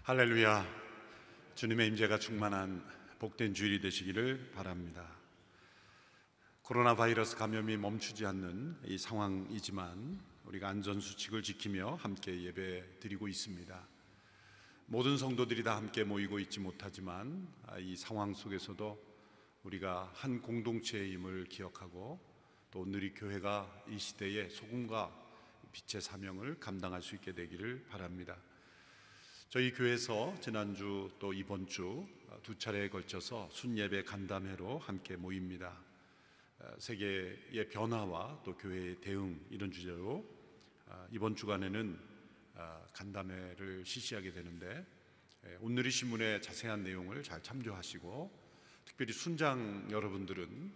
할렐루야. 주님의 임재가 충만한 복된 주일이 되시기를 바랍니다. 코로나 바이러스 감염이 멈추지 않는 이 상황이지만 우리가 안전수칙을 지키며 함께 예배 드리고 있습니다. 모든 성도들이 다 함께 모이고 있지 못하지만 이 상황 속에서도 우리가 한 공동체임을 기억하고 또 오늘 이 교회가 이 시대의 소금과 빛의 사명을 감당할 수 있게 되기를 바랍니다. 저희 교회에서 지난주 또 이번 주 두 차례에 걸쳐서 순예배 간담회로 함께 모입니다. 세계의 변화와 또 교회의 대응, 이런 주제로 이번 주간에는 간담회를 실시하게 되는데, 오늘의 신문의 자세한 내용을 잘 참조하시고 특별히 순장 여러분들은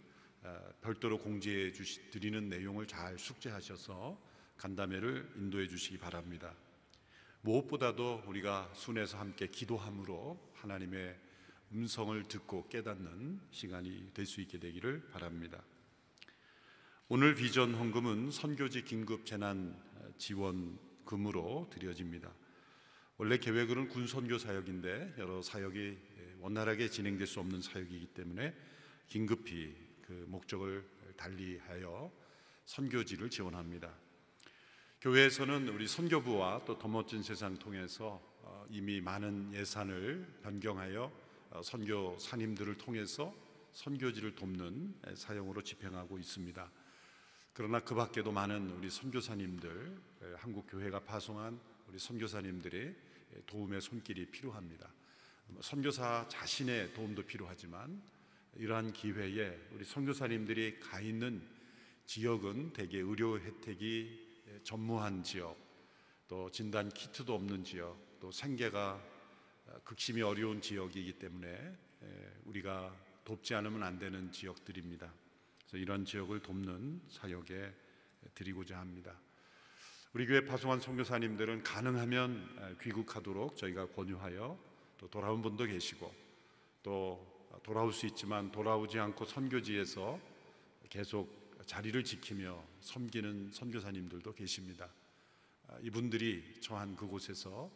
별도로 공지해 드리는 내용을 잘 숙지하셔서 간담회를 인도해 주시기 바랍니다. 무엇보다도 우리가 순회에서 함께 기도함으로 하나님의 음성을 듣고 깨닫는 시간이 될 수 있게 되기를 바랍니다. 오늘 비전 헌금은 선교지 긴급 재난 지원금으로 드려집니다. 원래 계획으로는 군 선교 사역인데 여러 사역이 원활하게 진행될 수 없는 사역이기 때문에 긴급히 그 목적을 달리하여 선교지를 지원합니다. 교회에서는 우리 선교부와 또 더 멋진 세상 통해서 이미 많은 예산을 변경하여 선교사님들을 통해서 선교지를 돕는 사용으로 집행하고 있습니다. 그러나 그 밖에도 많은 우리 선교사님들, 한국 교회가 파송한 우리 선교사님들의 도움의 손길이 필요합니다. 선교사 자신의 도움도 필요하지만 이러한 기회에 우리 선교사님들이 가 있는 지역은 대개 의료 혜택이 전무한 지역, 또 진단 키트도 없는 지역, 또 생계가 극심히 어려운 지역이기 때문에 우리가 돕지 않으면 안 되는 지역들입니다. 그래서 이런 지역을 돕는 사역에 드리고자 합니다. 우리 교회 파송한 선교사님들은 가능하면 귀국하도록 저희가 권유하여 또 돌아온 분도 계시고 또 돌아올 수 있지만 돌아오지 않고 선교지에서 계속 자리를 지키며 섬기는 선교사님들도 계십니다. 이분들이 처한 그곳에서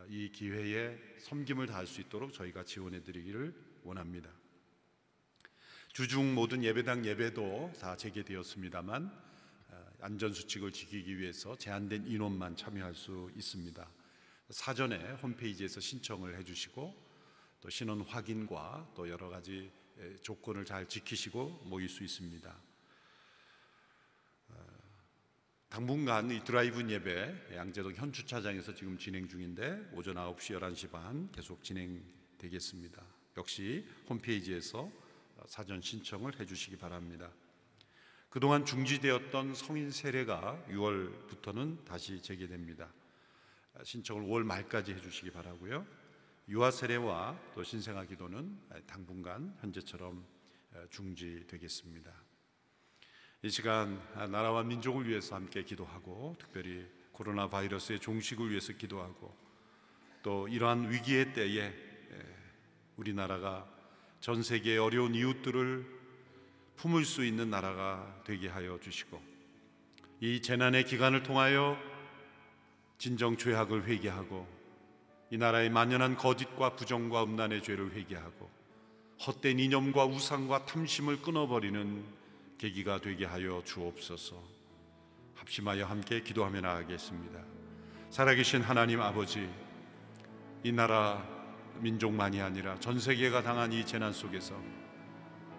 이 기회에 섬김을 다할 수 있도록 저희가 지원해 드리기를 원합니다. 주중 모든 예배당 예배도 다 재개되었습니다만 안전수칙을 지키기 위해서 제한된 인원만 참여할 수 있습니다. 사전에 홈페이지에서 신청을 해주시고 또 신원 확인과 또 여러 가지 조건을 잘 지키시고 모일 수 있습니다. 당분간 이 드라이브인 예배 양재동 현주차장에서 지금 진행 중인데 오전 9시, 11시 반 계속 진행되겠습니다. 역시 홈페이지에서 사전 신청을 해주시기 바랍니다. 그동안 중지되었던 성인 세례가 6월부터는 다시 재개됩니다. 신청을 5월 말까지 해주시기 바라고요. 유아 세례와 또 신생아 기도는 당분간 현재처럼 중지되겠습니다. 이 시간 나라와 민족을 위해서 함께 기도하고 특별히 코로나 바이러스의 종식을 위해서 기도하고 또 이러한 위기의 때에 우리나라가 전 세계의 어려운 이웃들을 품을 수 있는 나라가 되게 하여 주시고 이 재난의 기간을 통하여 진정 죄악을 회개하고 이 나라의 만연한 거짓과 부정과 음란의 죄를 회개하고 헛된 이념과 우상과 탐심을 끊어버리는 계기가 되게 하여 주옵소서. 합심하여 함께 기도하며 나아가겠습니다. 살아계신 하나님 아버지, 이 나라 민족만이 아니라 전 세계가 당한 이 재난 속에서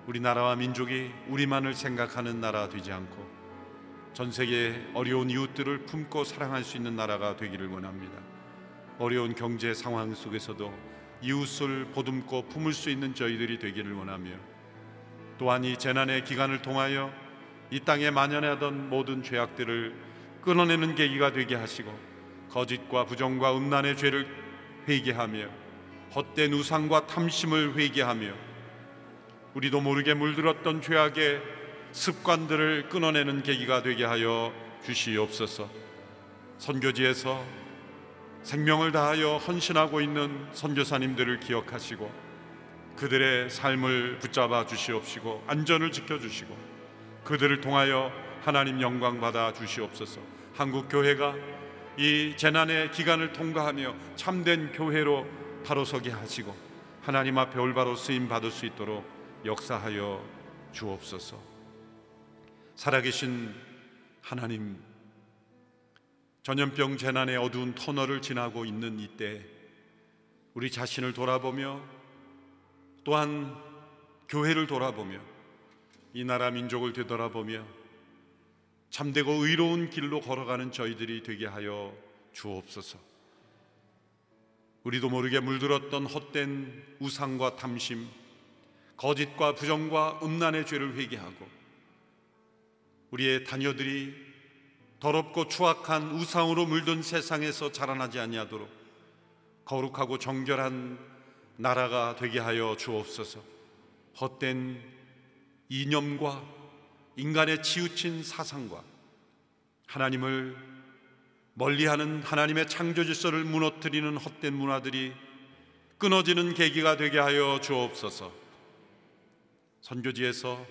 우리나라와 민족이 우리만을 생각하는 나라 되지 않고 전 세계의 어려운 이웃들을 품고 사랑할 수 있는 나라가 되기를 원합니다. 어려운 경제 상황 속에서도 이웃을 보듬고 품을 수 있는 저희들이 되기를 원하며 또한 이 재난의 기간을 통하여 이 땅에 만연하던 모든 죄악들을 끊어내는 계기가 되게 하시고 거짓과 부정과 음란의 죄를 회개하며 헛된 우상과 탐심을 회개하며 우리도 모르게 물들었던 죄악의 습관들을 끊어내는 계기가 되게 하여 주시옵소서. 선교지에서 생명을 다하여 헌신하고 있는 선교사님들을 기억하시고 그들의 삶을 붙잡아 주시옵시고 안전을 지켜주시고 그들을 통하여 하나님 영광 받아 주시옵소서. 한국 교회가 이 재난의 기간을 통과하며 참된 교회로 바로 서게 하시고 하나님 앞에 올바로 쓰임 받을 수 있도록 역사하여 주옵소서. 살아계신 하나님, 전염병 재난의 어두운 터널을 지나고 있는 이때 우리 자신을 돌아보며 또한 교회를 돌아보며 이 나라 민족을 되돌아보며 참되고 의로운 길로 걸어가는 저희들이 되게 하여 주옵소서. 우리도 모르게 물들었던 헛된 우상과 탐심, 거짓과 부정과 음란의 죄를 회개하고 우리의 자녀들이 더럽고 추악한 우상으로 물든 세상에서 자라나지 아니하도록 거룩하고 정결한 나라가 되게 하여 주옵소서. 헛된 이념과 인간의 치우친 사상과 하나님을 멀리하는 하나님의 창조 질서를 무너뜨리는 헛된 문화들이 끊어지는 계기가 되게 하여 주옵소서. 선교지에서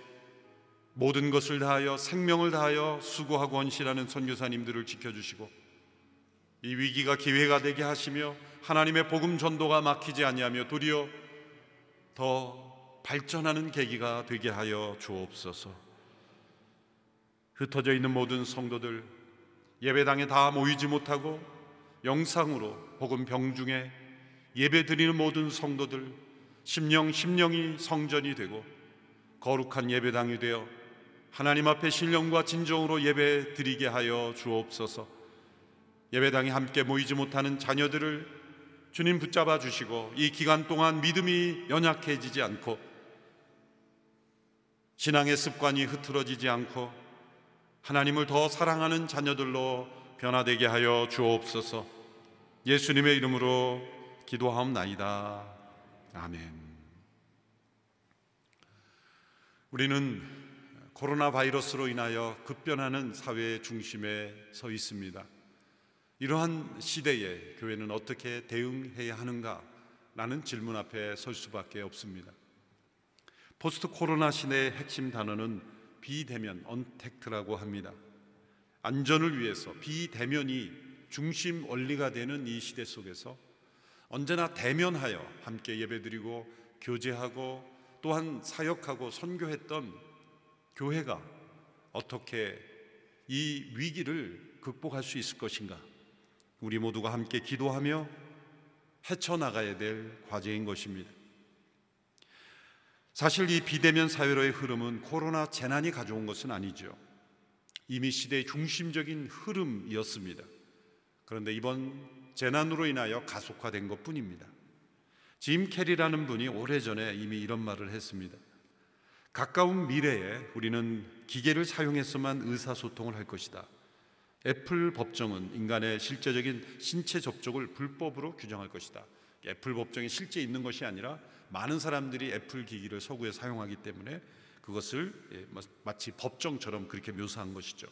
모든 것을 다하여 생명을 다하여 수고하고 헌신하는 선교사님들을 지켜주시고 이 위기가 기회가 되게 하시며 하나님의 복음 전도가 막히지 아니하며 도리어 더 발전하는 계기가 되게 하여 주옵소서. 흩어져 있는 모든 성도들, 예배당에 다 모이지 못하고 영상으로 혹은 병중에 예배드리는 모든 성도들, 심령이 성전이 되고 거룩한 예배당이 되어 하나님 앞에 신령과 진정으로 예배드리게 하여 주옵소서. 예배당에 함께 모이지 못하는 자녀들을 주님 붙잡아 주시고 이 기간 동안 믿음이 연약해지지 않고 신앙의 습관이 흐트러지지 않고 하나님을 더 사랑하는 자녀들로 변화되게 하여 주옵소서. 예수님의 이름으로 기도하옵나이다. 아멘. 우리는 코로나 바이러스로 인하여 급변하는 사회의 중심에 서 있습니다. 이러한 시대에 교회는 어떻게 대응해야 하는가라는 질문 앞에 설 수밖에 없습니다. 포스트 코로나 시대의 핵심 단어는 비대면, 언택트라고 합니다. 안전을 위해서 비대면이 중심 원리가 되는 이 시대 속에서 언제나 대면하여 함께 예배드리고 교제하고 또한 사역하고 선교했던 교회가 어떻게 이 위기를 극복할 수 있을 것인가, 우리 모두가 함께 기도하며 헤쳐나가야 될 과제인 것입니다. 사실 이 비대면 사회로의 흐름은 코로나 재난이 가져온 것은 아니죠. 이미 시대의 중심적인 흐름이었습니다. 그런데 이번 재난으로 인하여 가속화된 것뿐입니다. 짐 캐리라는 분이 오래전에 이미 이런 말을 했습니다. 가까운 미래에 우리는 기계를 사용해서만 의사소통을 할 것이다. 애플 법정은 인간의 실제적인 신체 접촉을 불법으로 규정할 것이다. 애플 법정이 실제 있는 것이 아니라 많은 사람들이 애플 기기를 서구에 사용하기 때문에 그것을 마치 법정처럼 그렇게 묘사한 것이죠.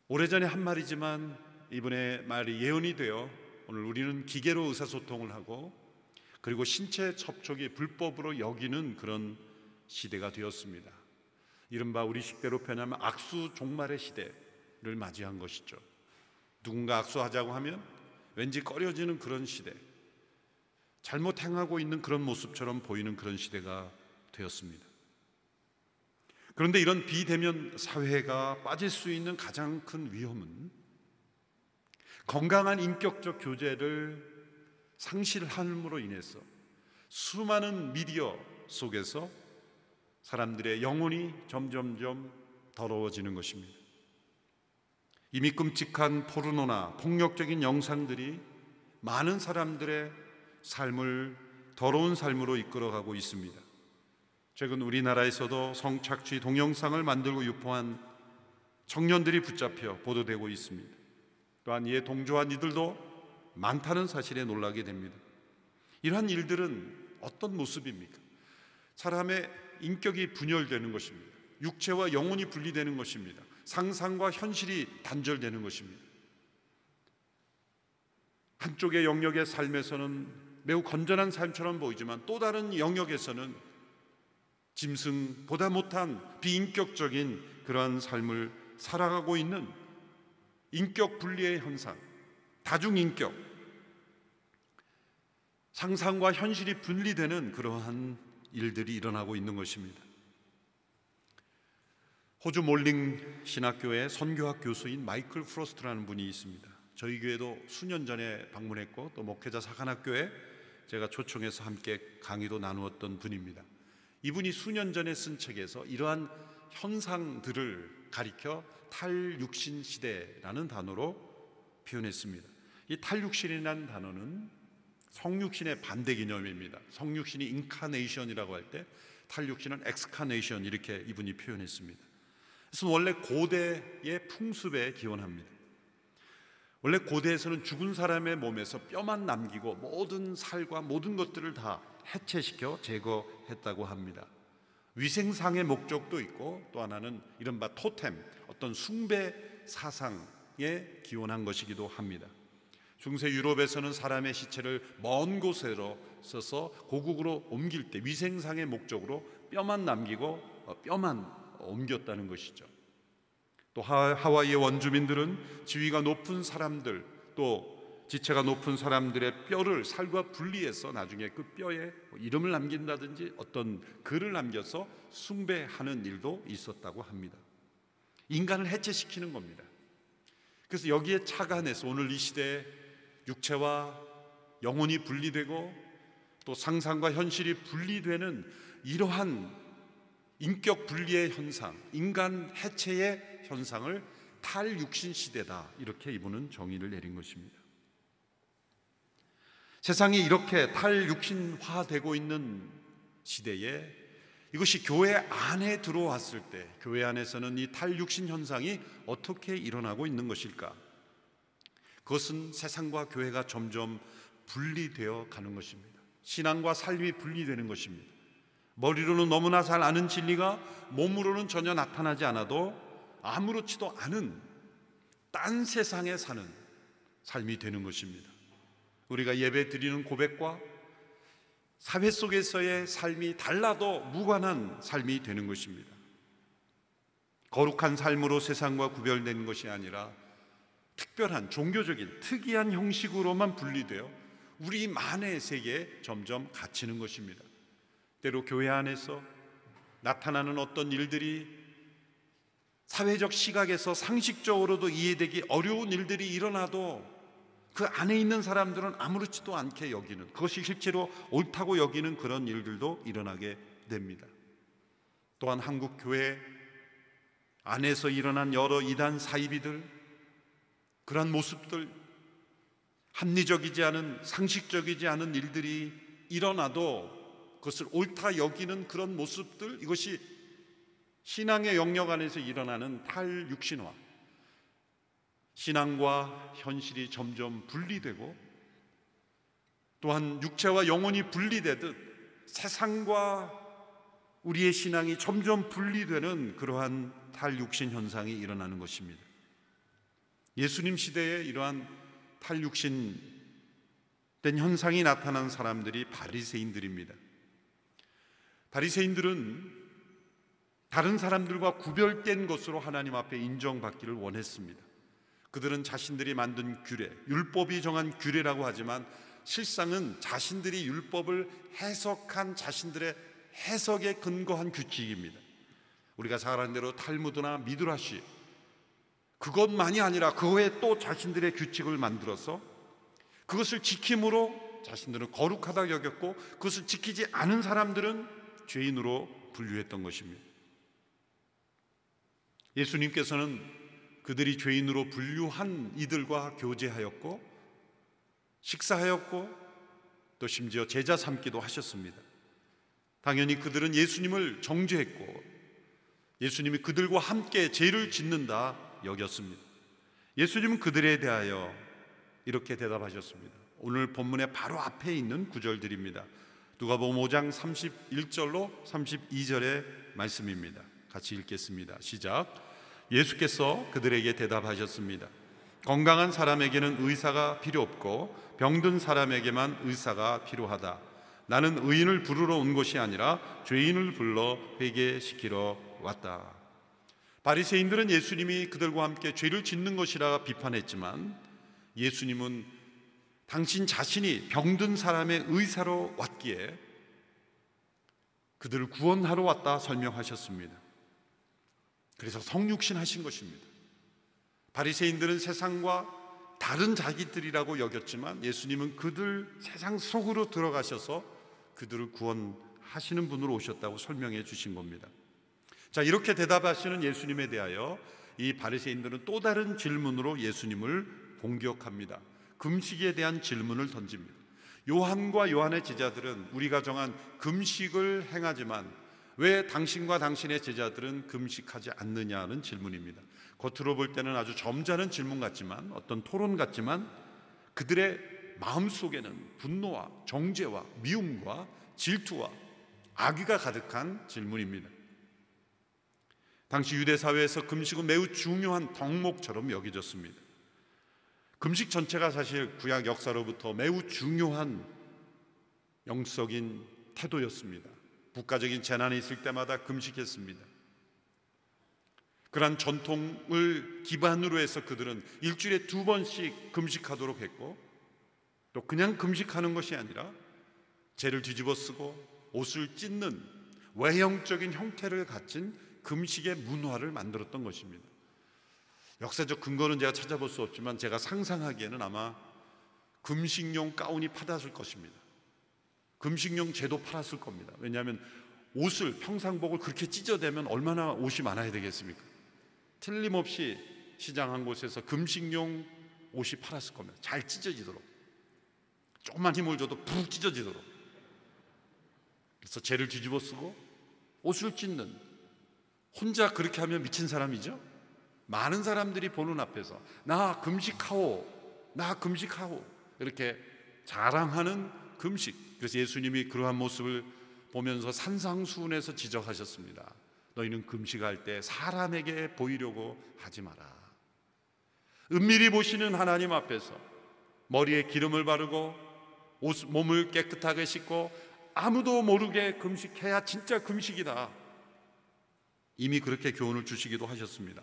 오래전에 한 말이지만 이번에 말이 예언이 되어 오늘 우리는 기계로 의사소통을 하고 그리고 신체 접촉이 불법으로 여기는 그런 시대가 되었습니다. 이른바 우리 식대로 표현하면 악수 종말의 시대를 맞이한 것이죠. 누군가 악수하자고 하면 왠지 꺼려지는 그런 시대, 잘못 행하고 있는 그런 모습처럼 보이는 그런 시대가 되었습니다. 그런데 이런 비대면 사회가 빠질 수 있는 가장 큰 위험은 건강한 인격적 교제를 상실함으로 인해서 수많은 미디어 속에서 사람들의 영혼이 점점점 더러워지는 것입니다. 이미 끔찍한 포르노나 폭력적인 영상들이 많은 사람들의 삶을 더러운 삶으로 이끌어가고 있습니다. 최근 우리나라에서도 성착취 동영상을 만들고 유포한 청년들이 붙잡혀 보도되고 있습니다. 또한 이에 동조한 이들도 많다는 사실에 놀라게 됩니다. 이러한 일들은 어떤 모습입니까? 사람의 인격이 분열되는 것입니다. 육체와 영혼이 분리되는 것입니다. 상상과 현실이 단절되는 것입니다. 한쪽의 영역의 삶에서는 매우 건전한 삶처럼 보이지만 또 다른 영역에서는 짐승보다 못한 비인격적인 그러한 삶을 살아가고 있는 인격 분리의 현상, 다중인격, 상상과 현실이 분리되는 그러한 일들이 일어나고 있는 것입니다. 호주 몰링 신학교의 선교학 교수인 마이클 프로스트라는 분이 있습니다. 저희 교회도 수년 전에 방문했고 또 목회자 사관학교에 제가 초청해서 함께 강의도 나누었던 분입니다. 이분이 수년 전에 쓴 책에서 이러한 현상들을 가리켜 탈육신 시대라는 단어로 표현했습니다. 이 탈육신이라는 단어는 성육신의 반대 개념입니다. 성육신이 인카네이션이라고 할 때 탈육신은 엑스카네이션, 이렇게 이분이 표현했습니다. 그래서 원래 고대의 풍습에 기원합니다. 원래 고대에서는 죽은 사람의 몸에서 뼈만 남기고 모든 살과 모든 것들을 다 해체시켜 제거했다고 합니다. 위생상의 목적도 있고 또 하나는 이른바 토템, 어떤 숭배 사상에 기원한 것이기도 합니다. 중세 유럽에서는 사람의 시체를 먼 곳으로 써서 고국으로 옮길 때 위생상의 목적으로 뼈만 남기고 뼈만 옮겼다는 것이죠. 또 하와이의 원주민들은 지위가 높은 사람들, 또 지체가 높은 사람들의 뼈를 살과 분리해서 나중에 그 뼈에 이름을 남긴다든지 어떤 글을 남겨서 숭배하는 일도 있었다고 합니다. 인간을 해체시키는 겁니다. 그래서 여기에 착안해서 오늘 이 시대에 육체와 영혼이 분리되고 또 상상과 현실이 분리되는 이러한 인격 분리의 현상, 인간 해체의 현상을 탈육신 시대다, 이렇게 이분은 정의를 내린 것입니다. 세상이 이렇게 탈육신화되고 있는 시대에 이것이 교회 안에 들어왔을 때 교회 안에서는 이 탈육신 현상이 어떻게 일어나고 있는 것일까? 그것은 세상과 교회가 점점 분리되어 가는 것입니다. 신앙과 삶이 분리되는 것입니다. 머리로는 너무나 잘 아는 진리가 몸으로는 전혀 나타나지 않아도 아무렇지도 않은 딴 세상에 사는 삶이 되는 것입니다. 우리가 예배 드리는 고백과 사회 속에서의 삶이 달라도 무관한 삶이 되는 것입니다. 거룩한 삶으로 세상과 구별되는 것이 아니라 특별한 종교적인 특이한 형식으로만 분리되어 우리만의 세계에 점점 갇히는 것입니다. 때로 교회 안에서 나타나는 어떤 일들이 사회적 시각에서 상식적으로도 이해되기 어려운 일들이 일어나도 그 안에 있는 사람들은 아무렇지도 않게 여기는, 그것이 실제로 옳다고 여기는 그런 일들도 일어나게 됩니다. 또한 한국 교회 안에서 일어난 여러 이단 사이비들, 그러한 모습들, 합리적이지 않은, 상식적이지 않은 일들이 일어나도 그것을 옳다 여기는 그런 모습들, 이것이 신앙의 영역 안에서 일어나는 탈육신화, 신앙과 현실이 점점 분리되고 또한 육체와 영혼이 분리되듯 세상과 우리의 신앙이 점점 분리되는 그러한 탈육신 현상이 일어나는 것입니다. 예수님 시대에 이러한 탈육신된 현상이 나타난 사람들이 바리새인들입니다. 바리새인들은 다른 사람들과 구별된 것으로 하나님 앞에 인정받기를 원했습니다. 그들은 자신들이 만든 규례, 율법이 정한 규례라고 하지만 실상은 자신들이 율법을 해석한 자신들의 해석에 근거한 규칙입니다. 우리가 잘 아는 대로 탈무드나 미드라시, 그것만이 아니라 그 외에 또 자신들의 규칙을 만들어서 그것을 지킴으로 자신들은 거룩하다 여겼고 그것을 지키지 않은 사람들은 죄인으로 분류했던 것입니다. 예수님께서는 그들이 죄인으로 분류한 이들과 교제하였고 식사하였고 또 심지어 제자 삼기도 하셨습니다. 당연히 그들은 예수님을 정죄했고 예수님이 그들과 함께 죄를 짓는다 여겼습니다. 예수님은 그들에 대하여 이렇게 대답하셨습니다. 오늘 본문의 바로 앞에 있는 구절들입니다. 누가복음 5장 31절로 32절의 말씀입니다. 같이 읽겠습니다. 시작. 예수께서 그들에게 대답하셨습니다. 건강한 사람에게는 의사가 필요 없고 병든 사람에게만 의사가 필요하다. 나는 의인을 부르러 온 것이 아니라 죄인을 불러 회개시키러 왔다. 바리새인들은 예수님이 그들과 함께 죄를 짓는 것이라 비판했지만 예수님은 당신 자신이 병든 사람의 의사로 왔기에 그들을 구원하러 왔다 설명하셨습니다. 그래서 성육신 하신 것입니다. 바리새인들은 세상과 다른 자기들이라고 여겼지만 예수님은 그들 세상 속으로 들어가셔서 그들을 구원하시는 분으로 오셨다고 설명해 주신 겁니다. 자, 이렇게 대답하시는 예수님에 대하여 이 바리새인들은 또 다른 질문으로 예수님을 공격합니다. 금식에 대한 질문을 던집니다. 요한과 요한의 제자들은 우리가 정한 금식을 행하지만 왜 당신과 당신의 제자들은 금식하지 않느냐는 질문입니다. 겉으로 볼 때는 아주 점잖은 질문 같지만, 어떤 토론 같지만 그들의 마음속에는 분노와 정죄와 미움과 질투와 악의가 가득한 질문입니다. 당시 유대 사회에서 금식은 매우 중요한 덕목처럼 여겨졌습니다. 금식 전체가 사실 구약 역사로부터 매우 중요한 영적인 태도였습니다. 국가적인 재난이 있을 때마다 금식했습니다. 그러한 전통을 기반으로 해서 그들은 일주일에 2번씩 금식하도록 했고, 또 그냥 금식하는 것이 아니라 죄를 뒤집어 쓰고 옷을 찢는 외형적인 형태를 갖춘 금식의 문화를 만들었던 것입니다. 역사적 근거는 제가 찾아볼 수 없지만 제가 상상하기에는 아마 금식용 가운이 팔았을 것입니다. 금식용 제도 팔았을 겁니다. 왜냐하면 옷을, 평상복을 그렇게 찢어대면 얼마나 옷이 많아야 되겠습니까? 틀림없이 시장 한 곳에서 금식용 옷이 팔았을 겁니다. 잘 찢어지도록, 조금만 힘을 줘도 푹 찢어지도록. 그래서 죄를 뒤집어 쓰고 옷을 찢는, 혼자 그렇게 하면 미친 사람이죠. 많은 사람들이 보는 앞에서 나 금식하오, 나 금식하오 이렇게 자랑하는 금식. 그래서 예수님이 그러한 모습을 보면서 산상수훈에서 지적하셨습니다. 너희는 금식할 때 사람에게 보이려고 하지 마라. 은밀히 보시는 하나님 앞에서 머리에 기름을 바르고 몸을 깨끗하게 씻고 아무도 모르게 금식해야 진짜 금식이다. 이미 그렇게 교훈을 주시기도 하셨습니다.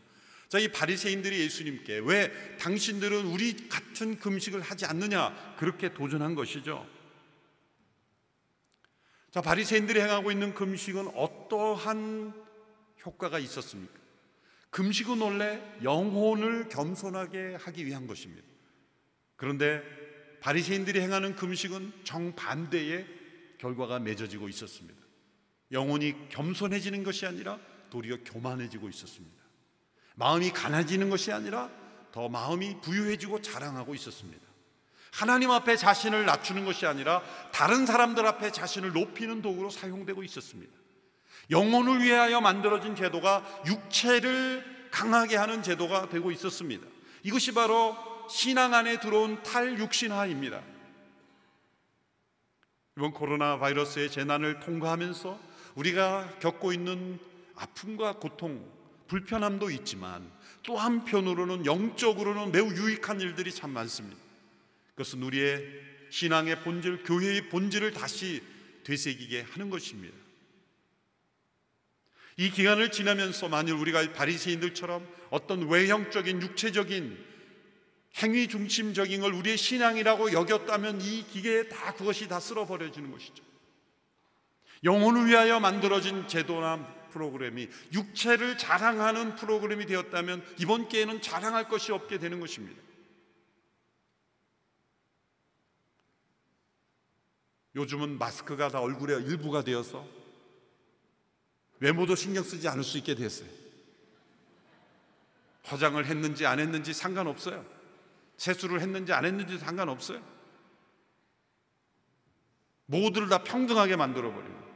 자, 이 바리새인들이 예수님께 왜 당신들은 우리 같은 금식을 하지 않느냐 그렇게 도전한 것이죠. 자, 바리새인들이 행하고 있는 금식은 어떠한 효과가 있었습니까? 금식은 원래 영혼을 겸손하게 하기 위한 것입니다. 그런데 바리새인들이 행하는 금식은 정반대의 결과가 맺어지고 있었습니다. 영혼이 겸손해지는 것이 아니라 도리어 교만해지고 있었습니다. 마음이 가난해지는 것이 아니라 더 마음이 부유해지고 자랑하고 있었습니다. 하나님 앞에 자신을 낮추는 것이 아니라 다른 사람들 앞에 자신을 높이는 도구로 사용되고 있었습니다. 영혼을 위하여 만들어진 제도가 육체를 강하게 하는 제도가 되고 있었습니다. 이것이 바로 신앙 안에 들어온 탈육신화입니다. 이번 코로나 바이러스의 재난을 통과하면서 우리가 겪고 있는 아픔과 고통, 불편함도 있지만 또 한편으로는 영적으로는 매우 유익한 일들이 참 많습니다. 그것은 우리의 신앙의 본질, 교회의 본질을 다시 되새기게 하는 것입니다. 이 기간을 지나면서 만일 우리가 바리새인들처럼 어떤 외형적인 육체적인 행위 중심적인 걸 우리의 신앙이라고 여겼다면 이 기계에 다 그것이 다 쓸어버려지는 것이죠. 영혼을 위하여 만들어진 제도나 프로그램이 육체를 자랑하는 프로그램이 되었다면 이번 기회는 자랑할 것이 없게 되는 것입니다. 요즘은 마스크가 다 얼굴의 일부가 되어서 외모도 신경 쓰지 않을 수 있게 됐어요. 화장을 했는지 안 했는지 상관없어요. 세수를 했는지 안 했는지 상관없어요. 모두를 다 평등하게 만들어버립니다.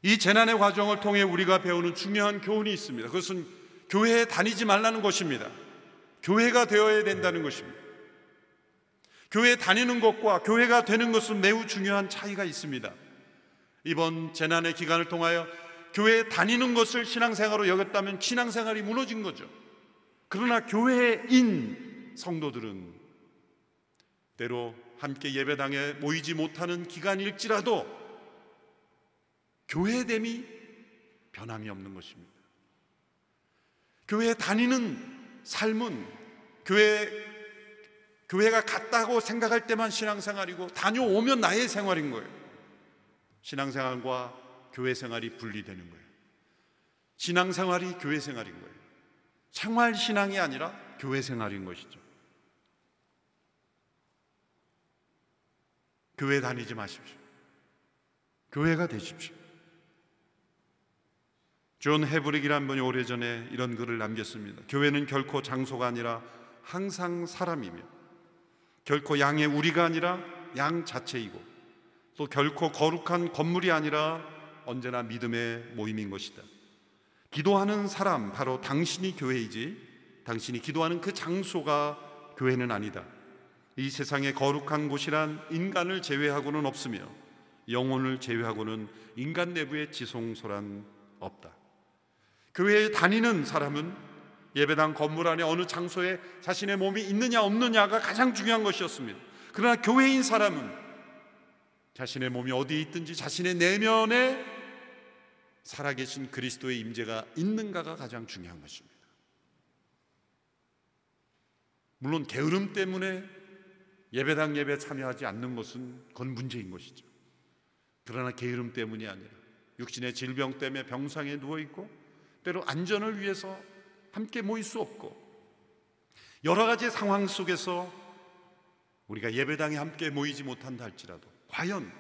이 재난의 과정을 통해 우리가 배우는 중요한 교훈이 있습니다. 그것은 교회에 다니지 말라는 것입니다. 교회가 되어야 된다는 것입니다. 교회에 다니는 것과 교회가 되는 것은 매우 중요한 차이가 있습니다. 이번 재난의 기간을 통하여 교회에 다니는 것을 신앙생활로 여겼다면 신앙생활이 무너진 거죠. 그러나 교회인 성도들은 때로 함께 예배당에 모이지 못하는 기간일지라도 교회됨이 변함이 없는 것입니다. 교회 다니는 삶은 교회가 같다고 생각할 때만 신앙생활이고 다녀오면 나의 생활인 거예요. 신앙생활과 교회 생활이 분리되는 거예요. 신앙생활이 교회 생활인 거예요. 생활 신앙이 아니라 교회 생활인 것이죠. 교회 다니지 마십시오. 교회가 되십시오. 존 헤브릭이라는 분이 오래전에 이런 글을 남겼습니다. 교회는 결코 장소가 아니라 항상 사람이며, 결코 양의 우리가 아니라 양 자체이고, 또 결코 거룩한 건물이 아니라 언제나 믿음의 모임인 것이다. 기도하는 사람, 바로 당신이 교회이지 당신이 기도하는 그 장소가 교회는 아니다. 이 세상에 거룩한 곳이란 인간을 제외하고는 없으며 영혼을 제외하고는 인간 내부의 지성소란 없다. 교회에 다니는 사람은 예배당 건물 안에 어느 장소에 자신의 몸이 있느냐 없느냐가 가장 중요한 것이었습니다. 그러나 교회인 사람은 자신의 몸이 어디에 있든지 자신의 내면에 살아계신 그리스도의 임재가 있는가가 가장 중요한 것입니다. 물론 게으름 때문에 예배당 예배 참여하지 않는 것은 그건 문제인 것이죠. 그러나 게으름 때문이 아니라 육신의 질병 때문에 병상에 누워있고 때로 안전을 위해서 함께 모일 수 없고 여러 가지 상황 속에서 우리가 예배당에 함께 모이지 못한다 할지라도 과연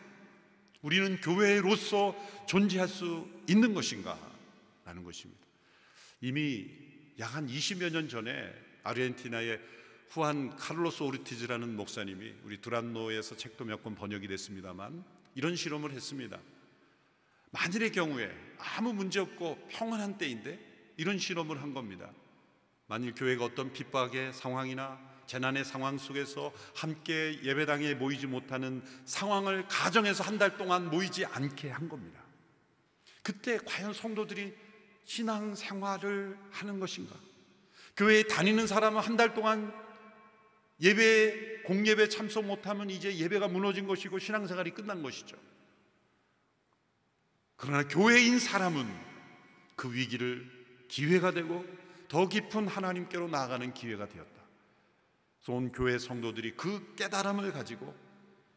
우리는 교회로서 존재할 수 있는 것인가 라는 것입니다. 이미 약 한 20여 년 전에 아르헨티나의 후안 카를로스 오르티즈라는 목사님이 우리 두란노에서 책도 몇 권 번역이 됐습니다만 이런 실험을 했습니다. 만일의 경우에 아무 문제 없고 평안한 때인데 이런 실험을 한 겁니다. 만일 교회가 어떤 핍박의 상황이나 재난의 상황 속에서 함께 예배당에 모이지 못하는 상황을 가정해서 한 달 동안 모이지 않게 한 겁니다. 그때 과연 성도들이 신앙생활을 하는 것인가? 교회에 다니는 사람은 한 달 동안 공예배 참석 못하면 이제 예배가 무너진 것이고 신앙생활이 끝난 것이죠. 그러나 교회인 사람은 그 위기를 기회가 되고 더 깊은 하나님께로 나아가는 기회가 되었다. 온 교회 성도들이 그 깨달음을 가지고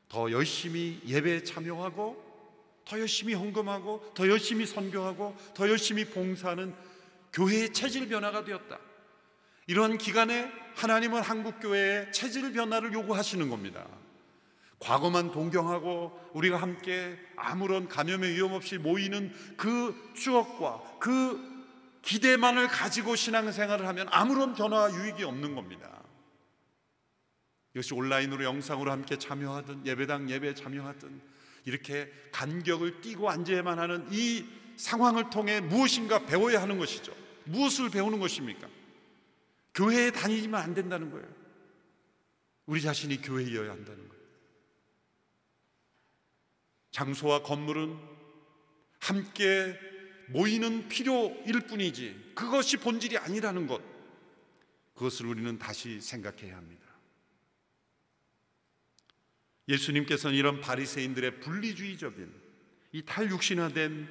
더 열심히 예배에 참여하고 더 열심히 헌금하고 더 열심히 선교하고 더 열심히 봉사하는 교회의 체질 변화가 되었다. 이런 기간에 하나님은 한국교회의 체질 변화를 요구하시는 겁니다. 과거만 동경하고 우리가 함께 아무런 감염의 위험 없이 모이는 그 추억과 그 기대만을 가지고 신앙생활을 하면 아무런 변화와 유익이 없는 겁니다. 이것이 온라인으로 영상으로 함께 참여하든 예배당 예배에 참여하든 이렇게 간격을 띄고 앉아야만 하는 이 상황을 통해 무엇인가 배워야 하는 것이죠. 무엇을 배우는 것입니까? 교회에 다니지만 안 된다는 거예요. 우리 자신이 교회이어야 한다는 거예요. 장소와 건물은 함께 모이는 필요일 뿐이지 그것이 본질이 아니라는 것, 그것을 우리는 다시 생각해야 합니다. 예수님께서는 이런 바리새인들의 분리주의적인 이 탈육신화된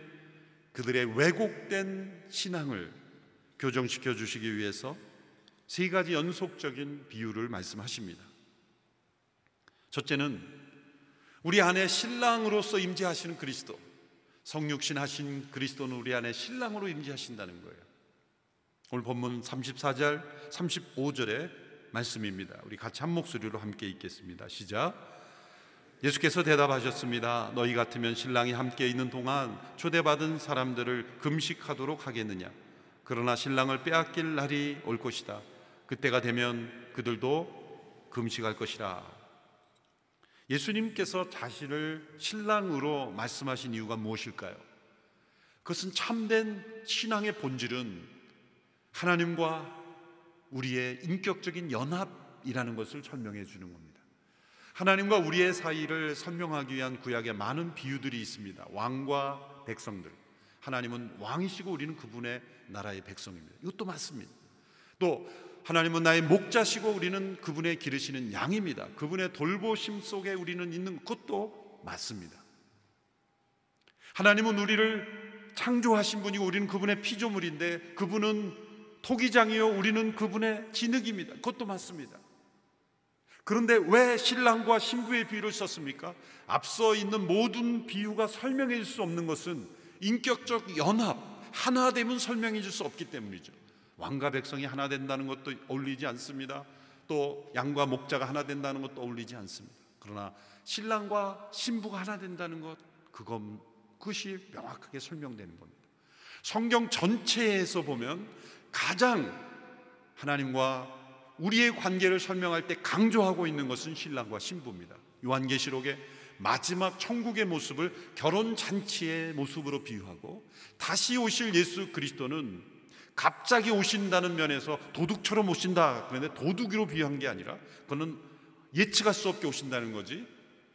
그들의 왜곡된 신앙을 교정시켜 주시기 위해서 세 가지 연속적인 비유를 말씀하십니다. 첫째는 우리 안에 신랑으로서 임재하시는 그리스도, 성육신 하신 그리스도는 우리 안에 신랑으로 임재하신다는 거예요. 오늘 본문 34절 35절의 말씀입니다. 우리 같이 한 목소리로 함께 읽겠습니다. 시작. 예수께서 대답하셨습니다. 너희 같으면 신랑이 함께 있는 동안 초대받은 사람들을 금식하도록 하겠느냐? 그러나 신랑을 빼앗길 날이 올 것이다. 그때가 되면 그들도 금식할 것이라. 예수님께서 자신을 신랑으로 말씀하신 이유가 무엇일까요? 그것은 참된 신앙의 본질은 하나님과 우리의 인격적인 연합이라는 것을 설명해 주는 겁니다. 하나님과 우리의 사이를 설명하기 위한 구약에 많은 비유들이 있습니다. 왕과 백성들, 하나님은 왕이시고 우리는 그분의 나라의 백성입니다. 이것도 맞습니다. 또 하나님은 나의 목자시고 우리는 그분의 기르시는 양입니다. 그분의 돌보심 속에 우리는 있는 것도 맞습니다. 하나님은 우리를 창조하신 분이고 우리는 그분의 피조물인데 그분은 토기장이요 우리는 그분의 진흙입니다. 그것도 맞습니다. 그런데 왜 신랑과 신부의 비유를 썼습니까? 앞서 있는 모든 비유가 설명해 줄 수 없는 것은 인격적 연합, 하나됨은 설명해 줄 수 없기 때문이죠. 왕과 백성이 하나 된다는 것도 어울리지 않습니다. 또 양과 목자가 하나 된다는 것도 어울리지 않습니다. 그러나 신랑과 신부가 하나 된다는 것, 그것이 명확하게 설명되는 겁니다. 성경 전체에서 보면 가장 하나님과 우리의 관계를 설명할 때 강조하고 있는 것은 신랑과 신부입니다. 요한계시록의 마지막 천국의 모습을 결혼잔치의 모습으로 비유하고, 다시 오실 예수 그리스도는 갑자기 오신다는 면에서 도둑처럼 오신다, 그런데 도둑으로 비유한 게 아니라 그는 예측할 수 없게 오신다는 거지,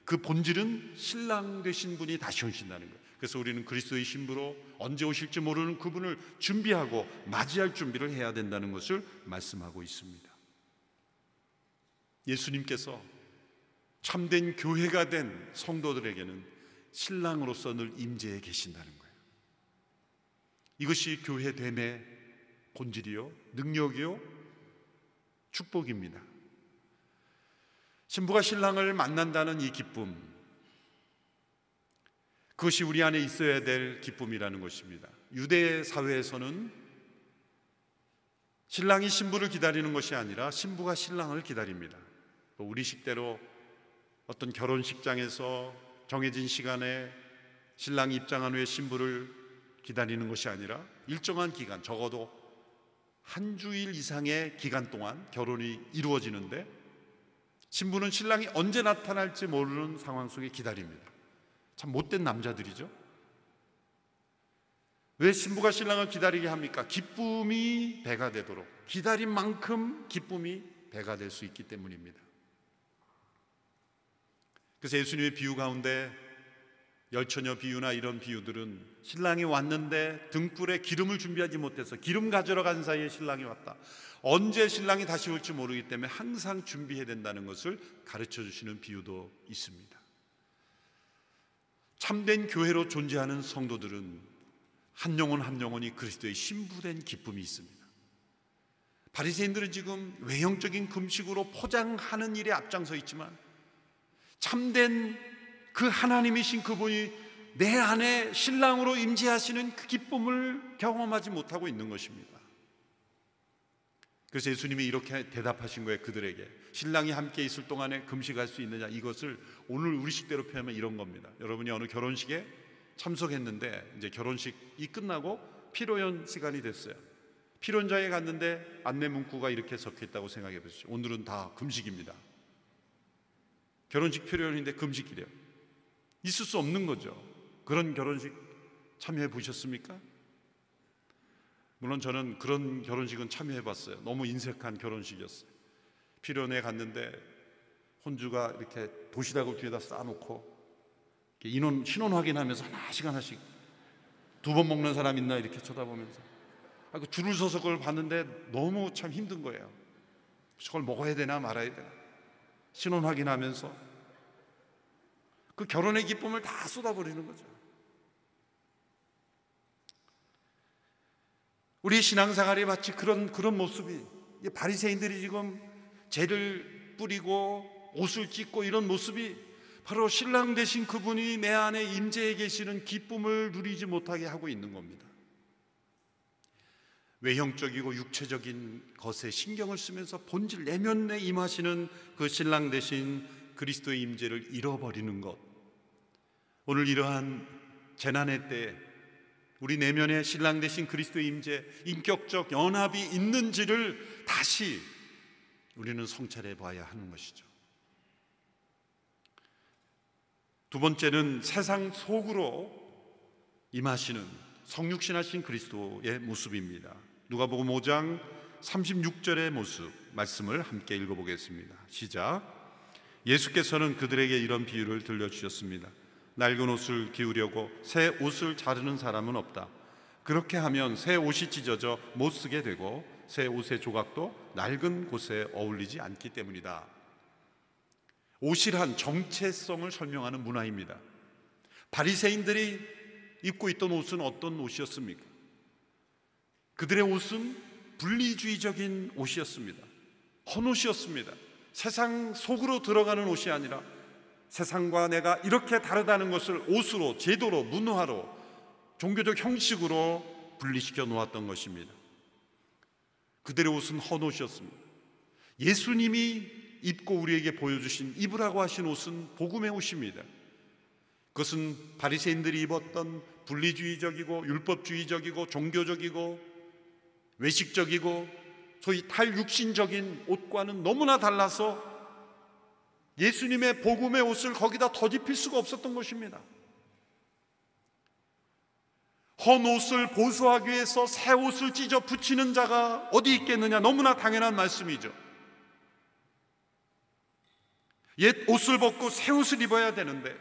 그 본질은 신랑 되신 분이 다시 오신다는 거예요. 그래서 우리는 그리스도의 신부로 언제 오실지 모르는 그분을 준비하고 맞이할 준비를 해야 된다는 것을 말씀하고 있습니다. 예수님께서 참된 교회가 된 성도들에게는 신랑으로서 늘 임재해 계신다는 거예요. 이것이 교회됨의 본질이요, 능력이요, 축복입니다. 신부가 신랑을 만난다는 이 기쁨, 그것이 우리 안에 있어야 될 기쁨이라는 것입니다. 유대 사회에서는 신랑이 신부를 기다리는 것이 아니라 신부가 신랑을 기다립니다. 우리 식대로 어떤 결혼식장에서 정해진 시간에 신랑이 입장한 후에 신부를 기다리는 것이 아니라 일정한 기간, 적어도 한 주일 이상의 기간 동안 결혼이 이루어지는데 신부는 신랑이 언제 나타날지 모르는 상황 속에 기다립니다. 참 못된 남자들이죠. 왜 신부가 신랑을 기다리게 합니까? 기쁨이 배가 되도록, 기다린 만큼 기쁨이 배가 될 수 있기 때문입니다. 그래서 예수님의 비유 가운데 열처녀 비유나 이런 비유들은 신랑이 왔는데 등불에 기름을 준비하지 못해서 기름 가져러 간 사이에 신랑이 왔다, 언제 신랑이 다시 올지 모르기 때문에 항상 준비해야 된다는 것을 가르쳐 주시는 비유도 있습니다. 참된 교회로 존재하는 성도들은 한 영혼 한 영혼이 그리스도의 신부된 기쁨이 있습니다. 바리새인들은 지금 외형적인 금식으로 포장하는 일에 앞장서 있지만 참된 그 하나님이신 그분이 내 안에 신랑으로 임재하시는 그 기쁨을 경험하지 못하고 있는 것입니다. 그래서 예수님이 이렇게 대답하신 거예요. 그들에게 신랑이 함께 있을 동안에 금식할 수 있느냐, 이것을 오늘 우리식대로 표현하면 이런 겁니다. 여러분이 어느 결혼식에 참석했는데 이제 결혼식이 끝나고 피로연 시간이 됐어요. 피로연장에 갔는데 안내 문구가 이렇게 적혀 있다고 생각해 보십시오. 오늘은 다 금식입니다. 결혼식 피로연인데 금식이래요. 있을 수 없는 거죠. 그런 결혼식 참여해 보셨습니까? 물론 저는 그런 결혼식은 참여해 봤어요. 너무 인색한 결혼식이었어요. 피로연에 갔는데 혼주가 이렇게 도시락을 뒤에다 쌓아놓고 인원 신원 확인하면서 하나씩 두 번 먹는 사람 있나 이렇게 쳐다보면서 줄을 서서 그걸 봤는데 너무 참 힘든 거예요. 저걸 먹어야 되나 말아야 되나 신원 확인하면서 그 결혼의 기쁨을 다 쏟아버리는 거죠. 우리 신앙생활이 마치 그런 모습이, 바리새인들이 지금 재를 뿌리고 옷을 찢고 이런 모습이 바로 신랑 되신 그분이 내 안에 임재해 계시는 기쁨을 누리지 못하게 하고 있는 겁니다. 외형적이고 육체적인 것에 신경을 쓰면서 본질 내면에 임하시는 그 신랑 되신 그리스도의 임재를 잃어버리는 것, 오늘 이러한 재난의 때에 우리 내면에 신랑 되신 그리스도의 임재, 인격적 연합이 있는지를 다시 우리는 성찰해 봐야 하는 것이죠. 두 번째는 세상 속으로 임하시는 성육신하신 그리스도의 모습입니다. 누가복음 5장 36절의 모습, 말씀을 함께 읽어보겠습니다. 시작. 예수께서는 그들에게 이런 비유를 들려주셨습니다. 낡은 옷을 기우려고 새 옷을 자르는 사람은 없다. 그렇게 하면 새 옷이 찢어져 못 쓰게 되고 새 옷의 조각도 낡은 곳에 어울리지 않기 때문이다. 옷이란 정체성을 설명하는 문화입니다. 바리새인들이 입고 있던 옷은 어떤 옷이었습니까? 그들의 옷은 분리주의적인 옷이었습니다. 헌옷이었습니다. 세상 속으로 들어가는 옷이 아니라 세상과 내가 이렇게 다르다는 것을 옷으로, 제도로, 문화로, 종교적 형식으로 분리시켜 놓았던 것입니다. 그들의 옷은 헌옷이었습니다. 예수님이 입고 우리에게 보여주신, 입으라고 하신 옷은 복음의 옷입니다. 그것은 바리새인들이 입었던 분리주의적이고 율법주의적이고 종교적이고 외식적이고 소위 탈육신적인 옷과는 너무나 달라서 예수님의 복음의 옷을 거기다 덧입힐 수가 없었던 것입니다. 헌 옷을 보수하기 위해서 새 옷을 찢어 붙이는 자가 어디 있겠느냐, 너무나 당연한 말씀이죠. 옛 옷을 벗고 새 옷을 입어야 되는데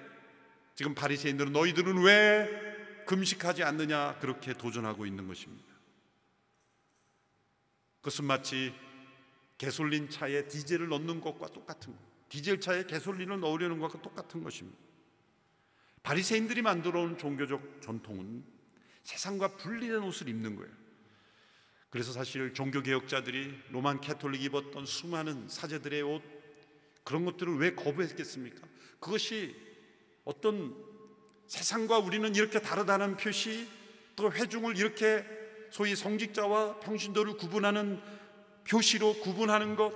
지금 바리새인들은 너희들은 왜 금식하지 않느냐 그렇게 도전하고 있는 것입니다. 그것은 마치 개솔린 차에 디젤을 넣는 것과 똑같은 것, 디젤 차에 개솔린을 넣으려는 것과 똑같은 것입니다. 바리새인들이 만들어 온 종교적 전통은 세상과 분리된 옷을 입는 거예요. 그래서 사실 종교개혁자들이 로만 캐톨릭이 입었던 수많은 사제들의 옷, 그런 것들을 왜 거부했겠습니까? 그것이 어떤 세상과 우리는 이렇게 다르다는 표시, 또 회중을 이렇게 소위 성직자와 평신도를 구분하는 표시로 구분하는 것,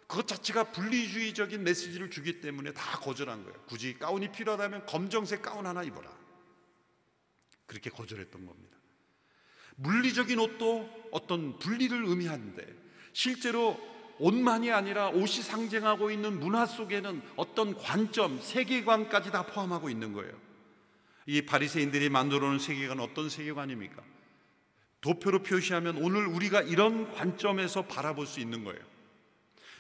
그것 자체가 분리주의적인 메시지를 주기 때문에 다 거절한 거예요. 굳이 가운이 필요하다면 검정색 가운 하나 입어라, 그렇게 거절했던 겁니다. 물리적인 옷도 어떤 분리를 의미하는데 실제로 옷만이 아니라 옷이 상징하고 있는 문화 속에는 어떤 관점, 세계관까지 다 포함하고 있는 거예요. 이 바리새인들이 만들어 놓은 세계관은 어떤 세계관입니까? 도표로 표시하면 오늘 우리가 이런 관점에서 바라볼 수 있는 거예요.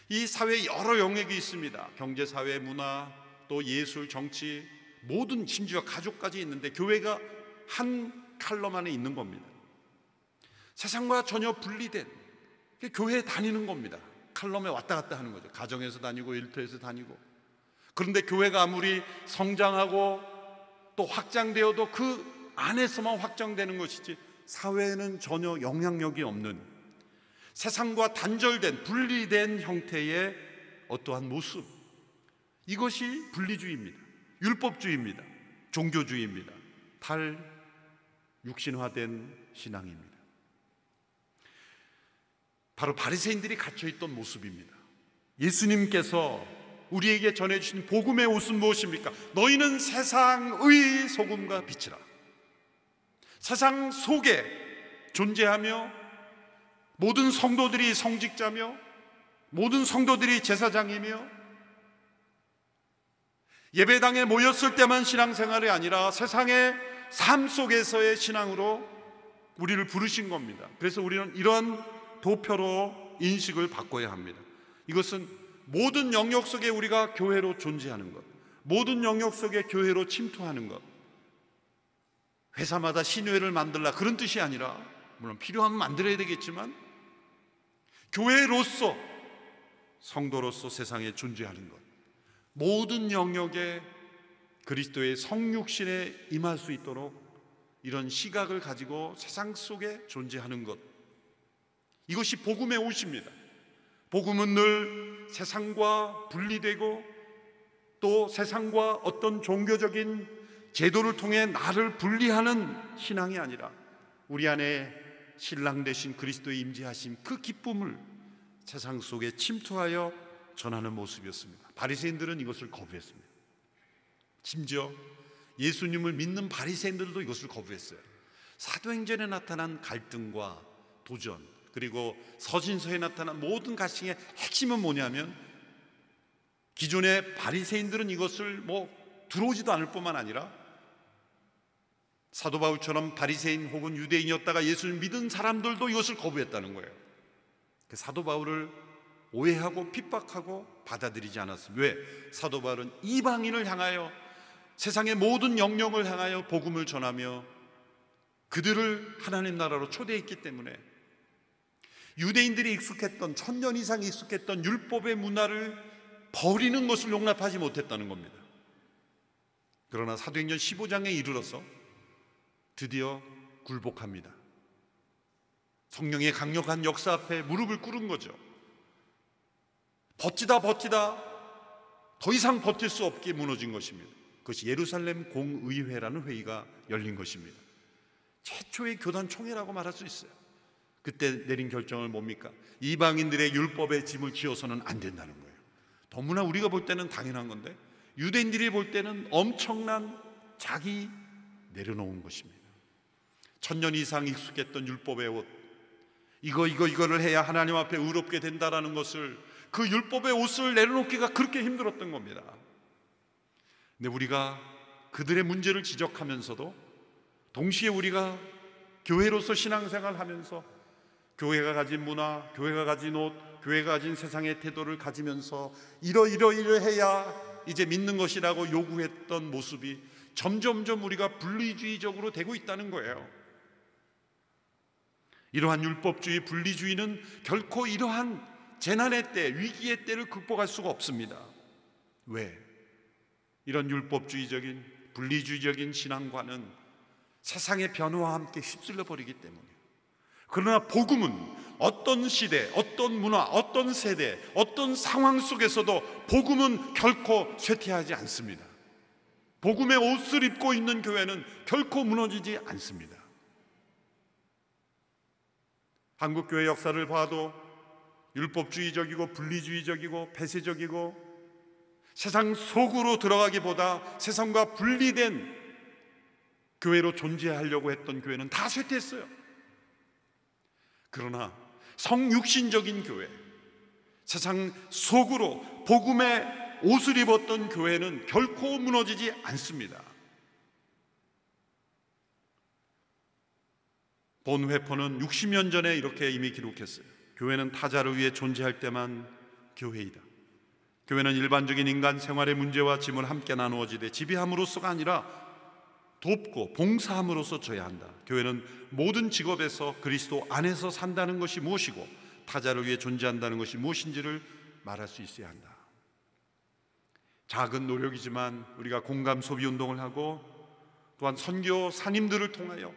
이 사회에 여러 영역이 있습니다. 경제, 사회, 문화, 또 예술, 정치, 모든, 심지어 가족까지 있는데 교회가 한 칼럼 안에 있는 겁니다. 세상과 전혀 분리된 교회에 다니는 겁니다. 칼럼에 왔다 갔다 하는 거죠. 가정에서 다니고 일터에서 다니고. 그런데 교회가 아무리 성장하고 또 확장되어도 그 안에서만 확장되는 것이지 사회에는 전혀 영향력이 없는, 세상과 단절된, 분리된 형태의 어떠한 모습, 이것이 분리주의입니다. 율법주의입니다. 종교주의입니다. 탈육신화된 신앙입니다. 바로 바리새인들이 갇혀있던 모습입니다. 예수님께서 우리에게 전해주신 복음의 옷은 무엇입니까? 너희는 세상의 소금과 빛이라. 세상 속에 존재하며 모든 성도들이 성직자며 모든 성도들이 제사장이며 예배당에 모였을 때만 신앙생활이 아니라 세상의 삶 속에서의 신앙으로 우리를 부르신 겁니다. 그래서 우리는 이런 도표로 인식을 바꿔야 합니다. 이것은 모든 영역 속에 우리가 교회로 존재하는 것, 모든 영역 속에 교회로 침투하는 것, 회사마다 신회를 만들라 그런 뜻이 아니라, 물론 필요하면 만들어야 되겠지만 교회로서, 성도로서 세상에 존재하는 것, 모든 영역에 그리스도의 성육신에 임할 수 있도록 이런 시각을 가지고 세상 속에 존재하는 것, 이것이 복음의 옷입니다. 복음은 늘 세상과 분리되고 또 세상과 어떤 종교적인 제도를 통해 나를 분리하는 신앙이 아니라 우리 안에 신랑 되신 그리스도의 임재하심, 그 기쁨을 세상 속에 침투하여 전하는 모습이었습니다. 바리새인들은 이것을 거부했습니다. 심지어 예수님을 믿는 바리새인들도 이것을 거부했어요. 사도행전에 나타난 갈등과 도전, 그리고 서신서에 나타난 모든 갈등의 핵심은 뭐냐면, 기존의 바리새인들은 이것을 들어오지도 않을 뿐만 아니라 사도 바울처럼 바리새인 혹은 유대인이었다가 예수를 믿은 사람들도 이것을 거부했다는 거예요. 사도 바울을 오해하고 핍박하고 받아들이지 않았습니다. 왜? 사도 바울은 이방인을 향하여, 세상의 모든 영역을 향하여 복음을 전하며 그들을 하나님 나라로 초대했기 때문에 유대인들이 익숙했던, 1000년 이상 익숙했던 율법의 문화를 버리는 것을 용납하지 못했다는 겁니다. 그러나 사도행전 15장에 이르러서 드디어 굴복합니다. 성령의 강력한 역사 앞에 무릎을 꿇은 거죠. 버티다 더 이상 버틸 수 없게 무너진 것입니다. 그것이 예루살렘 공의회라는 회의가 열린 것입니다. 최초의 교단 총회라고 말할 수 있어요. 그때 내린 결정을 뭡니까? 이방인들의 율법의 짐을 지어서는 안 된다는 거예요. 너무나 우리가 볼 때는 당연한 건데 유대인들이 볼 때는 엄청난 자기 내려놓은 것입니다. 1000년 이상 익숙했던 율법의 옷, 이거를 해야 하나님 앞에 의롭게 된다라는 것을, 그 율법의 옷을 내려놓기가 그렇게 힘들었던 겁니다. 근데 우리가 그들의 문제를 지적하면서도 동시에 우리가 교회로서 신앙생활을 하면서 교회가 가진 문화, 교회가 가진 옷, 교회가 가진 세상의 태도를 가지면서 이러해야 이제 믿는 것이라고 요구했던 모습이 점점점 우리가 분리주의적으로 되고 있다는 거예요. 이러한 율법주의, 분리주의는 결코 이러한 재난의 때, 위기의 때를 극복할 수가 없습니다. 왜? 이런 율법주의적인, 분리주의적인 신앙과는 세상의 변화와 함께 휩쓸려 버리기 때문이에요. 그러나 복음은 어떤 시대, 어떤 문화, 어떤 세대, 어떤 상황 속에서도 복음은 결코 쇠퇴하지 않습니다. 복음의 옷을 입고 있는 교회는 결코 무너지지 않습니다. 한국교회 역사를 봐도 율법주의적이고 분리주의적이고 폐쇄적이고 세상 속으로 들어가기보다 세상과 분리된 교회로 존재하려고 했던 교회는 다 쇠퇴했어요. 그러나 성육신적인 교회, 세상 속으로 복음의 옷을 입었던 교회는 결코 무너지지 않습니다. 본회포는 60년 전에 이렇게 이미 기록했어요. 교회는 타자를 위해 존재할 때만 교회이다. 교회는 일반적인 인간 생활의 문제와 짐을 함께 나누어지되 지배함으로서가 아니라 돕고 봉사함으로써 져야 한다. 교회는 모든 직업에서 그리스도 안에서 산다는 것이 무엇이고 타자를 위해 존재한다는 것이 무엇인지를 말할 수 있어야 한다. 작은 노력이지만 우리가 공감 소비 운동을 하고 또한 선교사님들을 통하여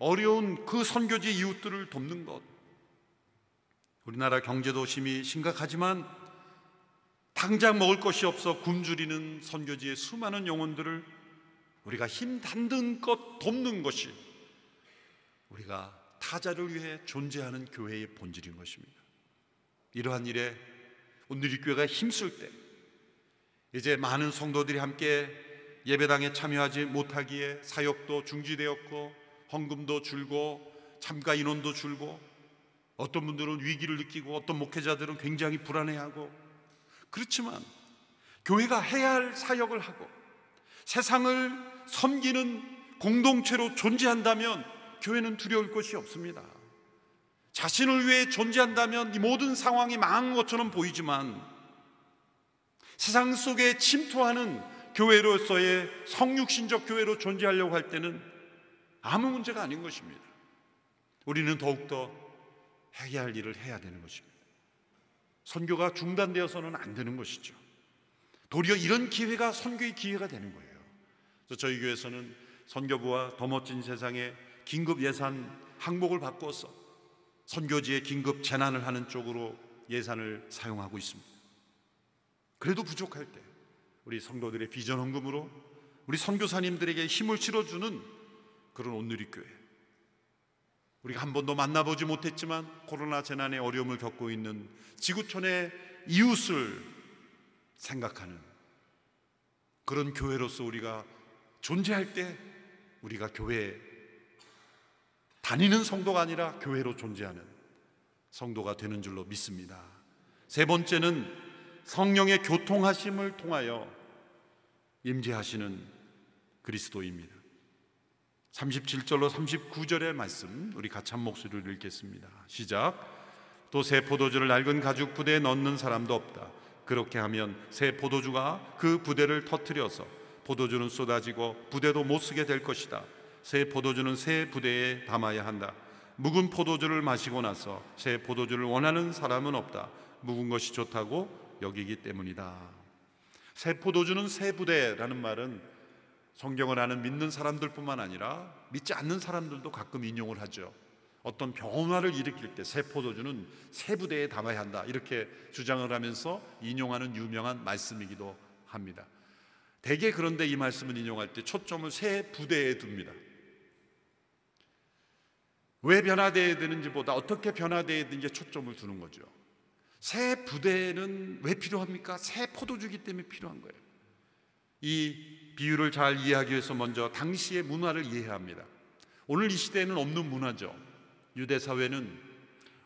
어려운 그 선교지 이웃들을 돕는 것, 우리나라 경제도 심히 심각하지만 당장 먹을 것이 없어 굶주리는 선교지의 수많은 영혼들을 우리가 힘 닿는 것 돕는 것이 우리가 타자를 위해 존재하는 교회의 본질인 것입니다. 이러한 일에 온누리교회가 힘쓸 때 이제 많은 성도들이 함께 예배당에 참여하지 못하기에 사역도 중지되었고 헌금도 줄고 참가 인원도 줄고 어떤 분들은 위기를 느끼고 어떤 목회자들은 굉장히 불안해하고, 그렇지만 교회가 해야 할 사역을 하고 세상을 섬기는 공동체로 존재한다면 교회는 두려울 것이 없습니다. 자신을 위해 존재한다면 이 모든 상황이 망한 것처럼 보이지만 세상 속에 침투하는 교회로서의 성육신적 교회로 존재하려고 할 때는 아무 문제가 아닌 것입니다. 우리는 더욱더 해야 할 일을 해야 되는 것입니다. 선교가 중단되어서는 안 되는 것이죠. 도리어 이런 기회가 선교의 기회가 되는 거예요. 그래서 저희 교회에서는 선교부와 더 멋진 세상에 긴급 예산 항목을 바꿔서 선교지에 긴급 재난을 하는 쪽으로 예산을 사용하고 있습니다. 그래도 부족할 때 우리 성도들의 비전 헌금으로 우리 선교사님들에게 힘을 실어주는 그런 온누리교회, 우리가 한 번도 만나보지 못했지만 코로나 재난의 어려움을 겪고 있는 지구촌의 이웃을 생각하는 그런 교회로서 우리가 존재할 때 우리가 교회에 다니는 성도가 아니라 교회로 존재하는 성도가 되는 줄로 믿습니다. 세 번째는 성령의 교통하심을 통하여 임재하시는 그리스도입니다. 37절로 39절의 말씀 우리 같이 한 목소리로 읽겠습니다. 시작. 또 새 포도주를 낡은 가죽 부대에 넣는 사람도 없다. 그렇게 하면 새 포도주가 그 부대를 터뜨려서 포도주는 쏟아지고 부대도 못 쓰게 될 것이다. 새 포도주는 새 부대에 담아야 한다. 묵은 포도주를 마시고 나서 새 포도주를 원하는 사람은 없다. 묵은 것이 좋다고 여기기 때문이다. 새 포도주는 새 부대라는 말은 성경을 아는 믿는 사람들뿐만 아니라 믿지 않는 사람들도 가끔 인용을 하죠. 어떤 변화를 일으킬 때 새 포도주는 새 부대에 담아야 한다, 이렇게 주장을 하면서 인용하는 유명한 말씀이기도 합니다. 대개 그런데 이 말씀을 인용할 때 초점을 새 부대에 둡니다. 왜 변화되어야 되는지보다 어떻게 변화되어야 되는지 초점을 두는 거죠. 새 부대는 왜 필요합니까? 새 포도주기 때문에 필요한 거예요. 이 비유를 잘 이해하기 위해서 먼저 당시의 문화를 이해해야 합니다. 오늘 이 시대에는 없는 문화죠. 유대 사회는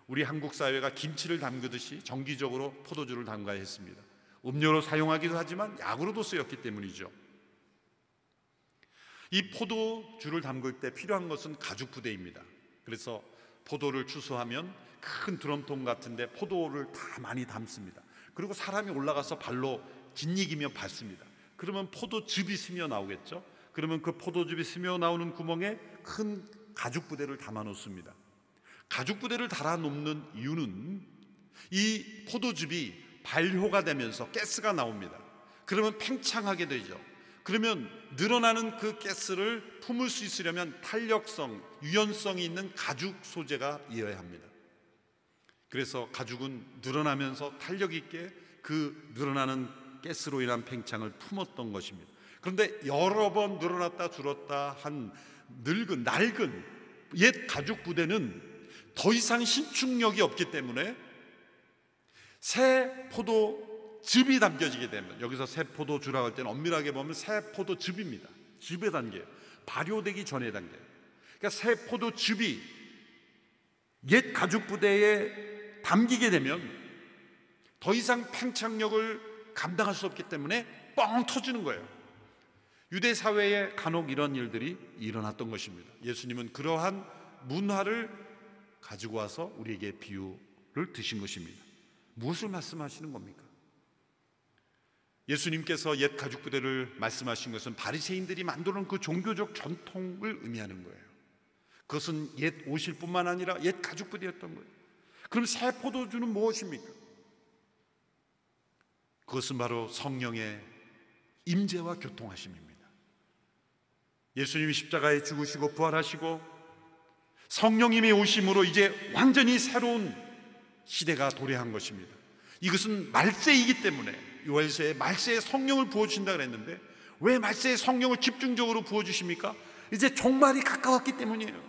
우리 한국 사회가 김치를 담그듯이 정기적으로 포도주를 담가야 했습니다. 음료로 사용하기도 하지만 약으로도 쓰였기 때문이죠. 이 포도주를 담글 때 필요한 것은 가죽 부대입니다. 그래서 포도를 추수하면 큰 드럼통 같은데 포도를 다 많이 담습니다. 그리고 사람이 올라가서 발로 짓이기며 밟습니다. 그러면 포도즙이 스며 나오겠죠. 그러면 그 포도즙이 스며 나오는 구멍에 큰 가죽 부대를 담아 놓습니다. 가죽 부대를 달아 놓는 이유는 이 포도즙이 발효가 되면서 가스가 나옵니다. 그러면 팽창하게 되죠. 그러면 늘어나는 그 가스를 품을 수 있으려면 탄력성, 유연성이 있는 가죽 소재가 이어야 합니다. 그래서 가죽은 늘어나면서 탄력 있게 그 늘어나는 가스로 인한 팽창을 품었던 것입니다. 그런데 여러 번 늘어났다 줄었다 한 낡은 옛 가죽 부대는 더 이상 신축력이 없기 때문에 새 포도즙이 담겨지게 되면, 여기서 새 포도주라고 할 때는 엄밀하게 보면 새 포도즙입니다. 즙의 단계, 발효되기 전의 단계. 그러니까 새 포도즙이 옛 가죽 부대에 담기게 되면 더 이상 팽창력을 감당할 수 없기 때문에 뻥 터지는 거예요. 유대 사회에 간혹 이런 일들이 일어났던 것입니다. 예수님은 그러한 문화를 가지고 와서 우리에게 비유를 드신 것입니다. 무엇을 말씀하시는 겁니까? 예수님께서 옛 가죽 부대를 말씀하신 것은 바리새인들이 만들어 놓은 그 종교적 전통을 의미하는 거예요. 그것은 옛 옷일 뿐만 아니라 옛 가죽 부대였던 거예요. 그럼 새 포도주는 무엇입니까? 그것은 바로 성령의 임재와 교통하심입니다. 예수님이 십자가에 죽으시고 부활하시고 성령님이 오심으로 이제 완전히 새로운 시대가 도래한 것입니다. 이것은 말세이기 때문에, 요엘서에 말세에 성령을 부어주신다 그랬는데 왜 말세에 성령을 집중적으로 부어주십니까? 이제 종말이 가까웠기 때문이에요.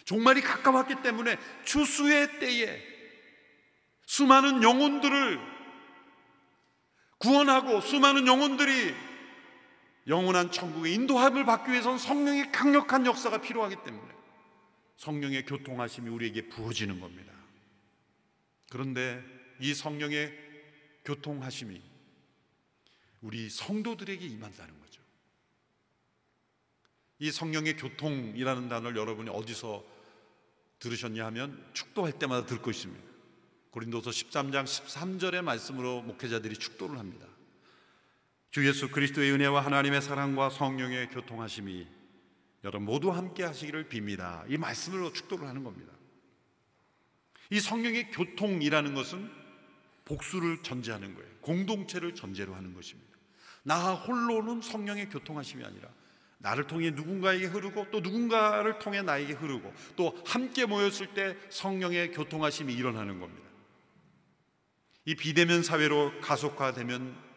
종말이 가까웠기 때문에 추수의 때에 수많은 영혼들을 구원하고 수많은 영혼들이 영원한 천국의 인도함을 받기 위해서는 성령의 강력한 역사가 필요하기 때문에 성령의 교통하심이 우리에게 부어지는 겁니다. 그런데 이 성령의 교통하심이 우리 성도들에게 임한다는 거죠. 이 성령의 교통이라는 단어를 여러분이 어디서 들으셨냐 하면 축도할 때마다 듣고 있습니다. 고린도서 13장 13절의 말씀으로 목회자들이 축도를 합니다. 주 예수 그리스도의 은혜와 하나님의 사랑과 성령의 교통하심이 여러분 모두 함께 하시기를 빕니다. 이 말씀으로 축도를 하는 겁니다. 이 성령의 교통이라는 것은 복수를 전제하는 거예요. 공동체를 전제로 하는 것입니다. 나 홀로는 성령의 교통하심이 아니라 나를 통해 누군가에게 흐르고 또 누군가를 통해 나에게 흐르고 또 함께 모였을 때 성령의 교통하심이 일어나는 겁니다. 이 비대면 사회로 가속화되면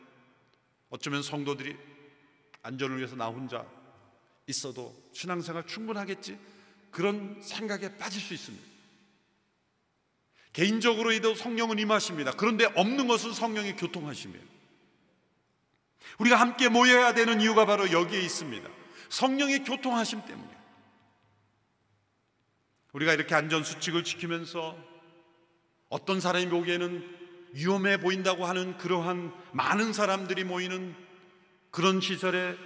어쩌면 성도들이 안전을 위해서 나 혼자 있어도 신앙생활 충분하겠지, 그런 생각에 빠질 수 있습니다. 개인적으로도 성령은 임하십니다. 그런데 없는 것은 성령의 교통하심이에요. 우리가 함께 모여야 되는 이유가 바로 여기에 있습니다. 성령의 교통하심 때문에. 우리가 이렇게 안전수칙을 지키면서 어떤 사람이 보기에는 위험해 보인다고 하는 그러한 많은 사람들이 모이는 그런 시설에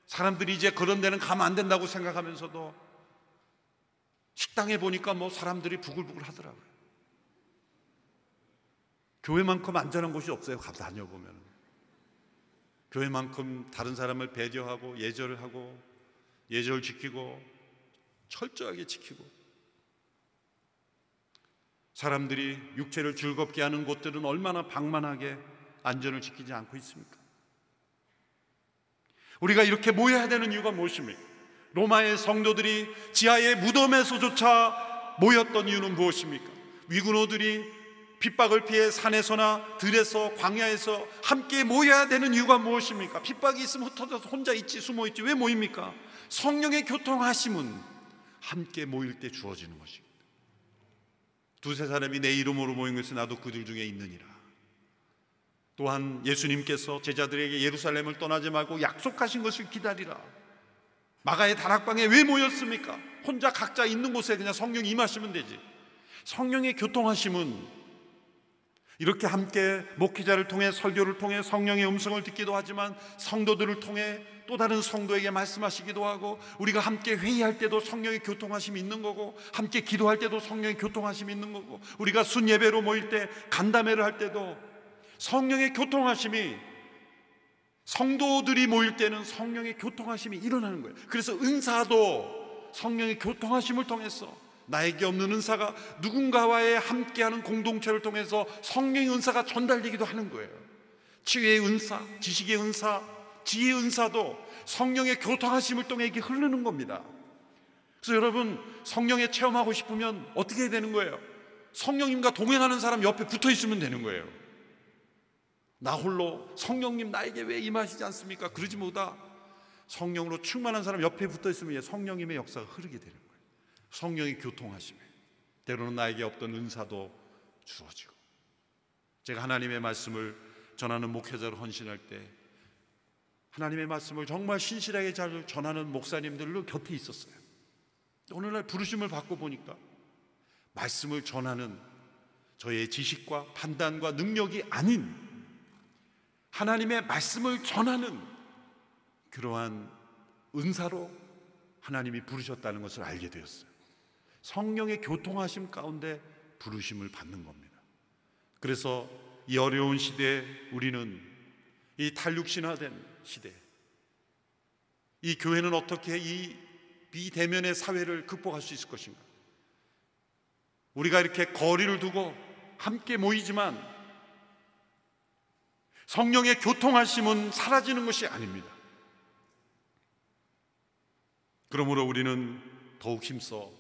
사람들이 이제 그런 데는 가면 안 된다고 생각하면서도 식당에 보니까 뭐 사람들이 부글부글 하더라고요. 교회만큼 안전한 곳이 없어요. 가서 다녀보면 교회만큼 다른 사람을 배려하고 예절을 하고 예절 지키고 철저하게 지키고 사람들이 육체를 즐겁게 하는 곳들은 얼마나 방만하게 안전을 지키지 않고 있습니까? 우리가 이렇게 모여야 되는 이유가 무엇입니까? 로마의 성도들이 지하의 무덤에서조차 모였던 이유는 무엇입니까? 위군호들이 핍박을 피해 산에서나 들에서 광야에서 함께 모여야 되는 이유가 무엇입니까? 핍박이 있으면 흩어져서 혼자 있지, 숨어 있지. 왜 모입니까? 성령의 교통하심은 함께 모일 때 주어지는 것입니다. 두세 사람이 내 이름으로 모인 것은 나도 그들 중에 있느니라. 또한 예수님께서 제자들에게 예루살렘을 떠나지 말고 약속하신 것을 기다리라. 마가의 다락방에 왜 모였습니까? 혼자 각자 있는 곳에 그냥 성령이 임하시면 되지. 성령의 교통하심은 이렇게 함께 목회자를 통해, 설교를 통해 성령의 음성을 듣기도 하지만 성도들을 통해 또 다른 성도에게 말씀하시기도 하고, 우리가 함께 회의할 때도 성령의 교통하심이 있는 거고, 함께 기도할 때도 성령의 교통하심이 있는 거고, 우리가 순예배로 모일 때, 간담회를 할 때도 성령의 교통하심이, 성도들이 모일 때는 성령의 교통하심이 일어나는 거예요. 그래서 은사도 성령의 교통하심을 통해서, 나에게 없는 은사가 누군가와의 함께하는 공동체를 통해서 성령의 은사가 전달되기도 하는 거예요. 치유의 은사, 지식의 은사, 지혜의 은사도 성령의 교통하심을 통해 이렇게 흐르는 겁니다. 그래서 여러분, 성령에 체험하고 싶으면 어떻게 해야 되는 거예요? 성령님과 동행하는 사람 옆에 붙어 있으면 되는 거예요. 나 홀로 성령님 나에게 왜 임하시지 않습니까? 그러지 못하 성령으로 충만한 사람 옆에 붙어 있으면 성령님의 역사가 흐르게 되는 거예요. 성령의 교통하심에 때로는 나에게 없던 은사도 주어지고, 제가 하나님의 말씀을 전하는 목회자로 헌신할 때 하나님의 말씀을 정말 신실하게 잘 전하는 목사님들로 곁에 있었어요. 오늘날 부르심을 받고 보니까 말씀을 전하는 저의 지식과 판단과 능력이 아닌 하나님의 말씀을 전하는 그러한 은사로 하나님이 부르셨다는 것을 알게 되었어요. 성령의 교통하심 가운데 부르심을 받는 겁니다. 그래서 이 어려운 시대에 우리는, 이 탈육신화된 시대, 이 교회는 어떻게 이 비대면의 사회를 극복할 수 있을 것인가? 우리가 이렇게 거리를 두고 함께 모이지만 성령의 교통하심은 사라지는 것이 아닙니다. 그러므로 우리는 더욱 힘써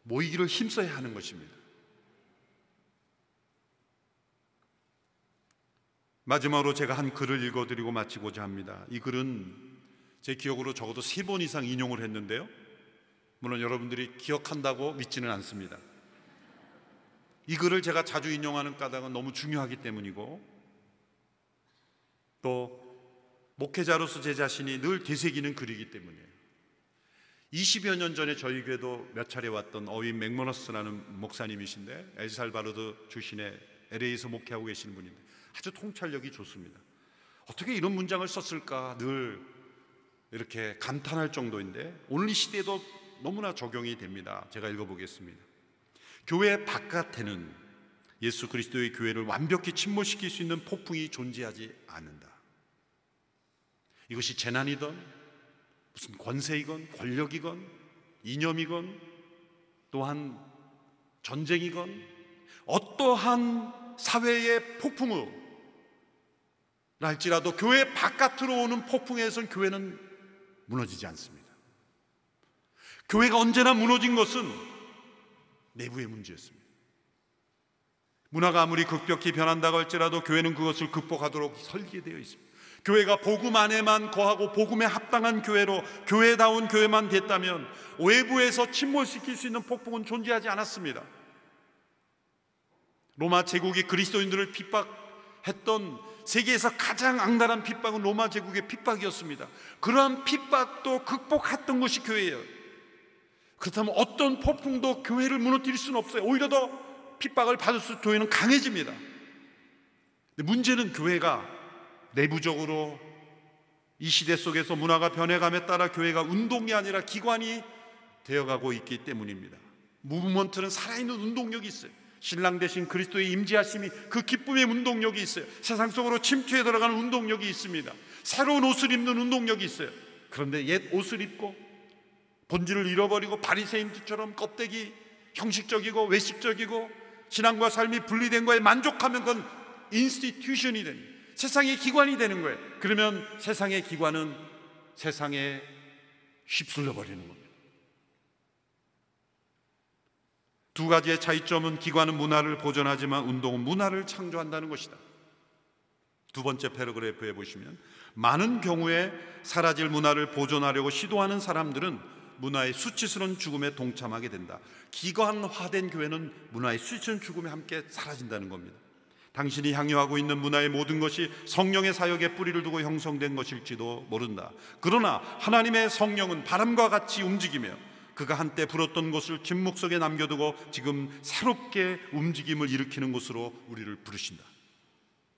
모이기를 힘써야 하는 것입니다. 마지막으로 제가 한 글을 읽어드리고 마치고자 합니다. 이 글은 제 기억으로 적어도 3번 이상 인용을 했는데요, 물론 여러분들이 기억한다고 믿지는 않습니다. 이 글을 제가 자주 인용하는 까닭은 너무 중요하기 때문이고, 또 목회자로서 제 자신이 늘 되새기는 글이기 때문이에요. 20여 년 전에 저희 교회도 몇 차례 왔던 어윈 맥머너스라는 목사님이신데, 엘살바도르 출신의 LA에서 목회하고 계시는 분인데 아주 통찰력이 좋습니다. 어떻게 이런 문장을 썼을까 늘 이렇게 감탄할 정도인데, 오늘 이 시대에도 너무나 적용이 됩니다. 제가 읽어보겠습니다. 교회 바깥에는 예수 그리스도의 교회를 완벽히 침몰시킬 수 있는 폭풍이 존재하지 않는다. 이것이 재난이든 무슨 권세이건 권력이건 이념이건 또한 전쟁이건 어떠한 사회의 폭풍을 할지라도 교회 바깥으로 오는 폭풍에선 교회는 무너지지 않습니다. 교회가 언제나 무너진 것은 내부의 문제였습니다. 문화가 아무리 급격히 변한다고 할지라도 교회는 그것을 극복하도록 설계되어 있습니다. 교회가 복음 안에만 거하고 복음에 합당한 교회로, 교회다운 교회만 됐다면 외부에서 침몰시킬 수 있는 폭풍은 존재하지 않았습니다. 로마 제국이 그리스도인들을 핍박했던 세계에서 가장 악랄한 핍박은 로마 제국의 핍박이었습니다. 그러한 핍박도 극복했던 것이 교회예요. 그렇다면 어떤 폭풍도 교회를 무너뜨릴 수는 없어요. 오히려 더 핍박을 받을수록 교회는 강해집니다. 근데 문제는 교회가 내부적으로 이 시대 속에서 문화가 변해감에 따라 교회가 운동이 아니라 기관이 되어가고 있기 때문입니다. 무브먼트는 살아있는 운동력이 있어요. 신랑 대신 그리스도의 임재하심이, 그 기쁨의 운동력이 있어요. 세상 속으로 침투해 들어가는 운동력이 있습니다. 새로운 옷을 입는 운동력이 있어요. 그런데 옛 옷을 입고 본질을 잃어버리고 바리새인들처럼 껍데기 형식적이고 외식적이고 신앙과 삶이 분리된 거에 만족하면 그건 인스티튜션이 됩니다. 세상의 기관이 되는 거예요. 그러면 세상의 기관은 세상에 휩쓸려 버리는 겁니다. 두 가지의 차이점은 기관은 문화를 보존하지만 운동은 문화를 창조한다는 것이다. 두 번째 패러그래프에 보시면 많은 경우에 사라질 문화를 보존하려고 시도하는 사람들은 문화의 수치스러운 죽음에 동참하게 된다. 기관화된 교회는 문화의 수치스러운 죽음에 함께 사라진다는 겁니다. 당신이 향유하고 있는 문화의 모든 것이 성령의 사역에 뿌리를 두고 형성된 것일지도 모른다. 그러나 하나님의 성령은 바람과 같이 움직이며 그가 한때 불었던 곳을 침묵 속에 남겨두고 지금 새롭게 움직임을 일으키는 곳으로 우리를 부르신다.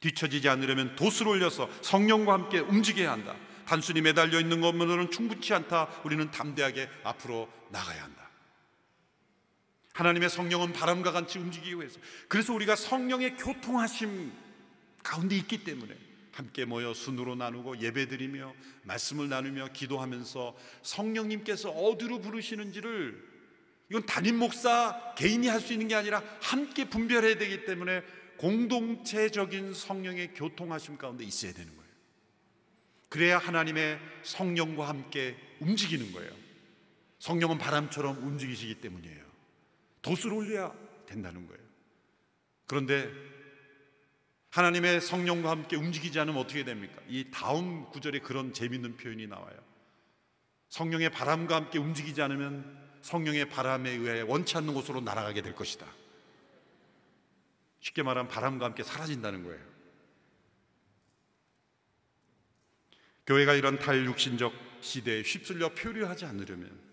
뒤처지지 않으려면 돛을 올려서 성령과 함께 움직여야 한다. 단순히 매달려 있는 것만으로는 충분치 않다. 우리는 담대하게 앞으로 나가야 한다. 하나님의 성령은 바람과 같이 움직이기 위해서, 그래서 우리가 성령의 교통하심 가운데 있기 때문에 함께 모여 순으로 나누고 예배드리며 말씀을 나누며 기도하면서 성령님께서 어디로 부르시는지를, 이건 담임 목사 개인이 할 수 있는 게 아니라 함께 분별해야 되기 때문에 공동체적인 성령의 교통하심 가운데 있어야 되는 거예요. 그래야 하나님의 성령과 함께 움직이는 거예요. 성령은 바람처럼 움직이시기 때문이에요. 돛을 올려야 된다는 거예요. 그런데 하나님의 성령과 함께 움직이지 않으면 어떻게 됩니까? 이 다음 구절에 그런 재미있는 표현이 나와요. 성령의 바람과 함께 움직이지 않으면 성령의 바람에 의해 원치 않는 곳으로 날아가게 될 것이다. 쉽게 말하면 바람과 함께 사라진다는 거예요. 교회가 이런 탈육신적 시대에 휩쓸려 표류하지 않으려면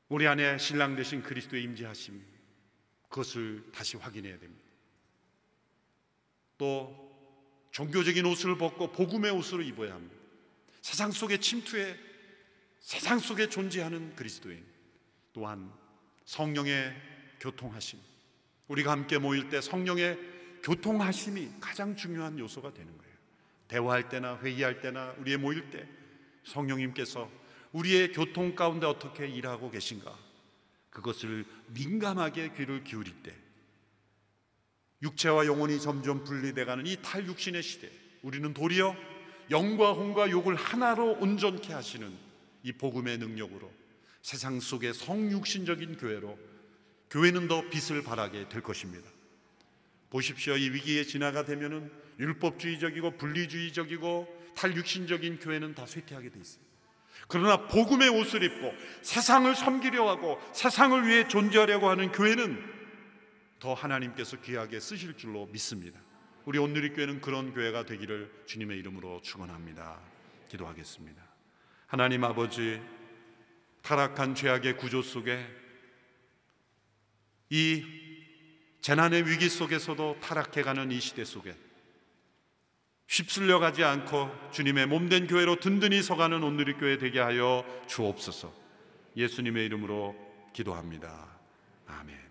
우리 안에 신랑 되신 그리스도의 임재하심, 그것을 다시 확인해야 됩니다. 또 종교적인 옷을 벗고 복음의 옷을 입어야 합니다. 세상 속에 침투해 세상 속에 존재하는 그리스도인, 또한 성령의 교통하심, 우리가 함께 모일 때 성령의 교통하심이 가장 중요한 요소가 되는 거예요. 대화할 때나 회의할 때나 우리의 모일 때 성령님께서 우리의 교통 가운데 어떻게 일하고 계신가, 그것을 민감하게 귀를 기울일 때 육체와 영혼이 점점 분리돼가는 이 탈육신의 시대, 우리는 도리어 영과 혼과 욕을 하나로 온전케 하시는 이 복음의 능력으로 세상 속의 성육신적인 교회로, 교회는 더 빛을 발하게 될 것입니다. 보십시오. 이 위기의 진화가 되면은 율법주의적이고 분리주의적이고 탈육신적인 교회는 다 쇠퇴하게 돼 있어요. 그러나 복음의 옷을 입고 세상을 섬기려 하고 세상을 위해 존재하려고 하는 교회는 더 하나님께서 귀하게 쓰실 줄로 믿습니다. 우리 온누리교회는 그런 교회가 되기를 주님의 이름으로 축원합니다. 기도하겠습니다. 하나님 아버지, 타락한 죄악의 구조 속에, 이 재난의 위기 속에서도 타락해가는 이 시대 속에 휩쓸려 가지 않고 주님의 몸된 교회로 든든히 서가는 온누리교회 되게 하여 주옵소서. 예수님의 이름으로 기도합니다. 아멘.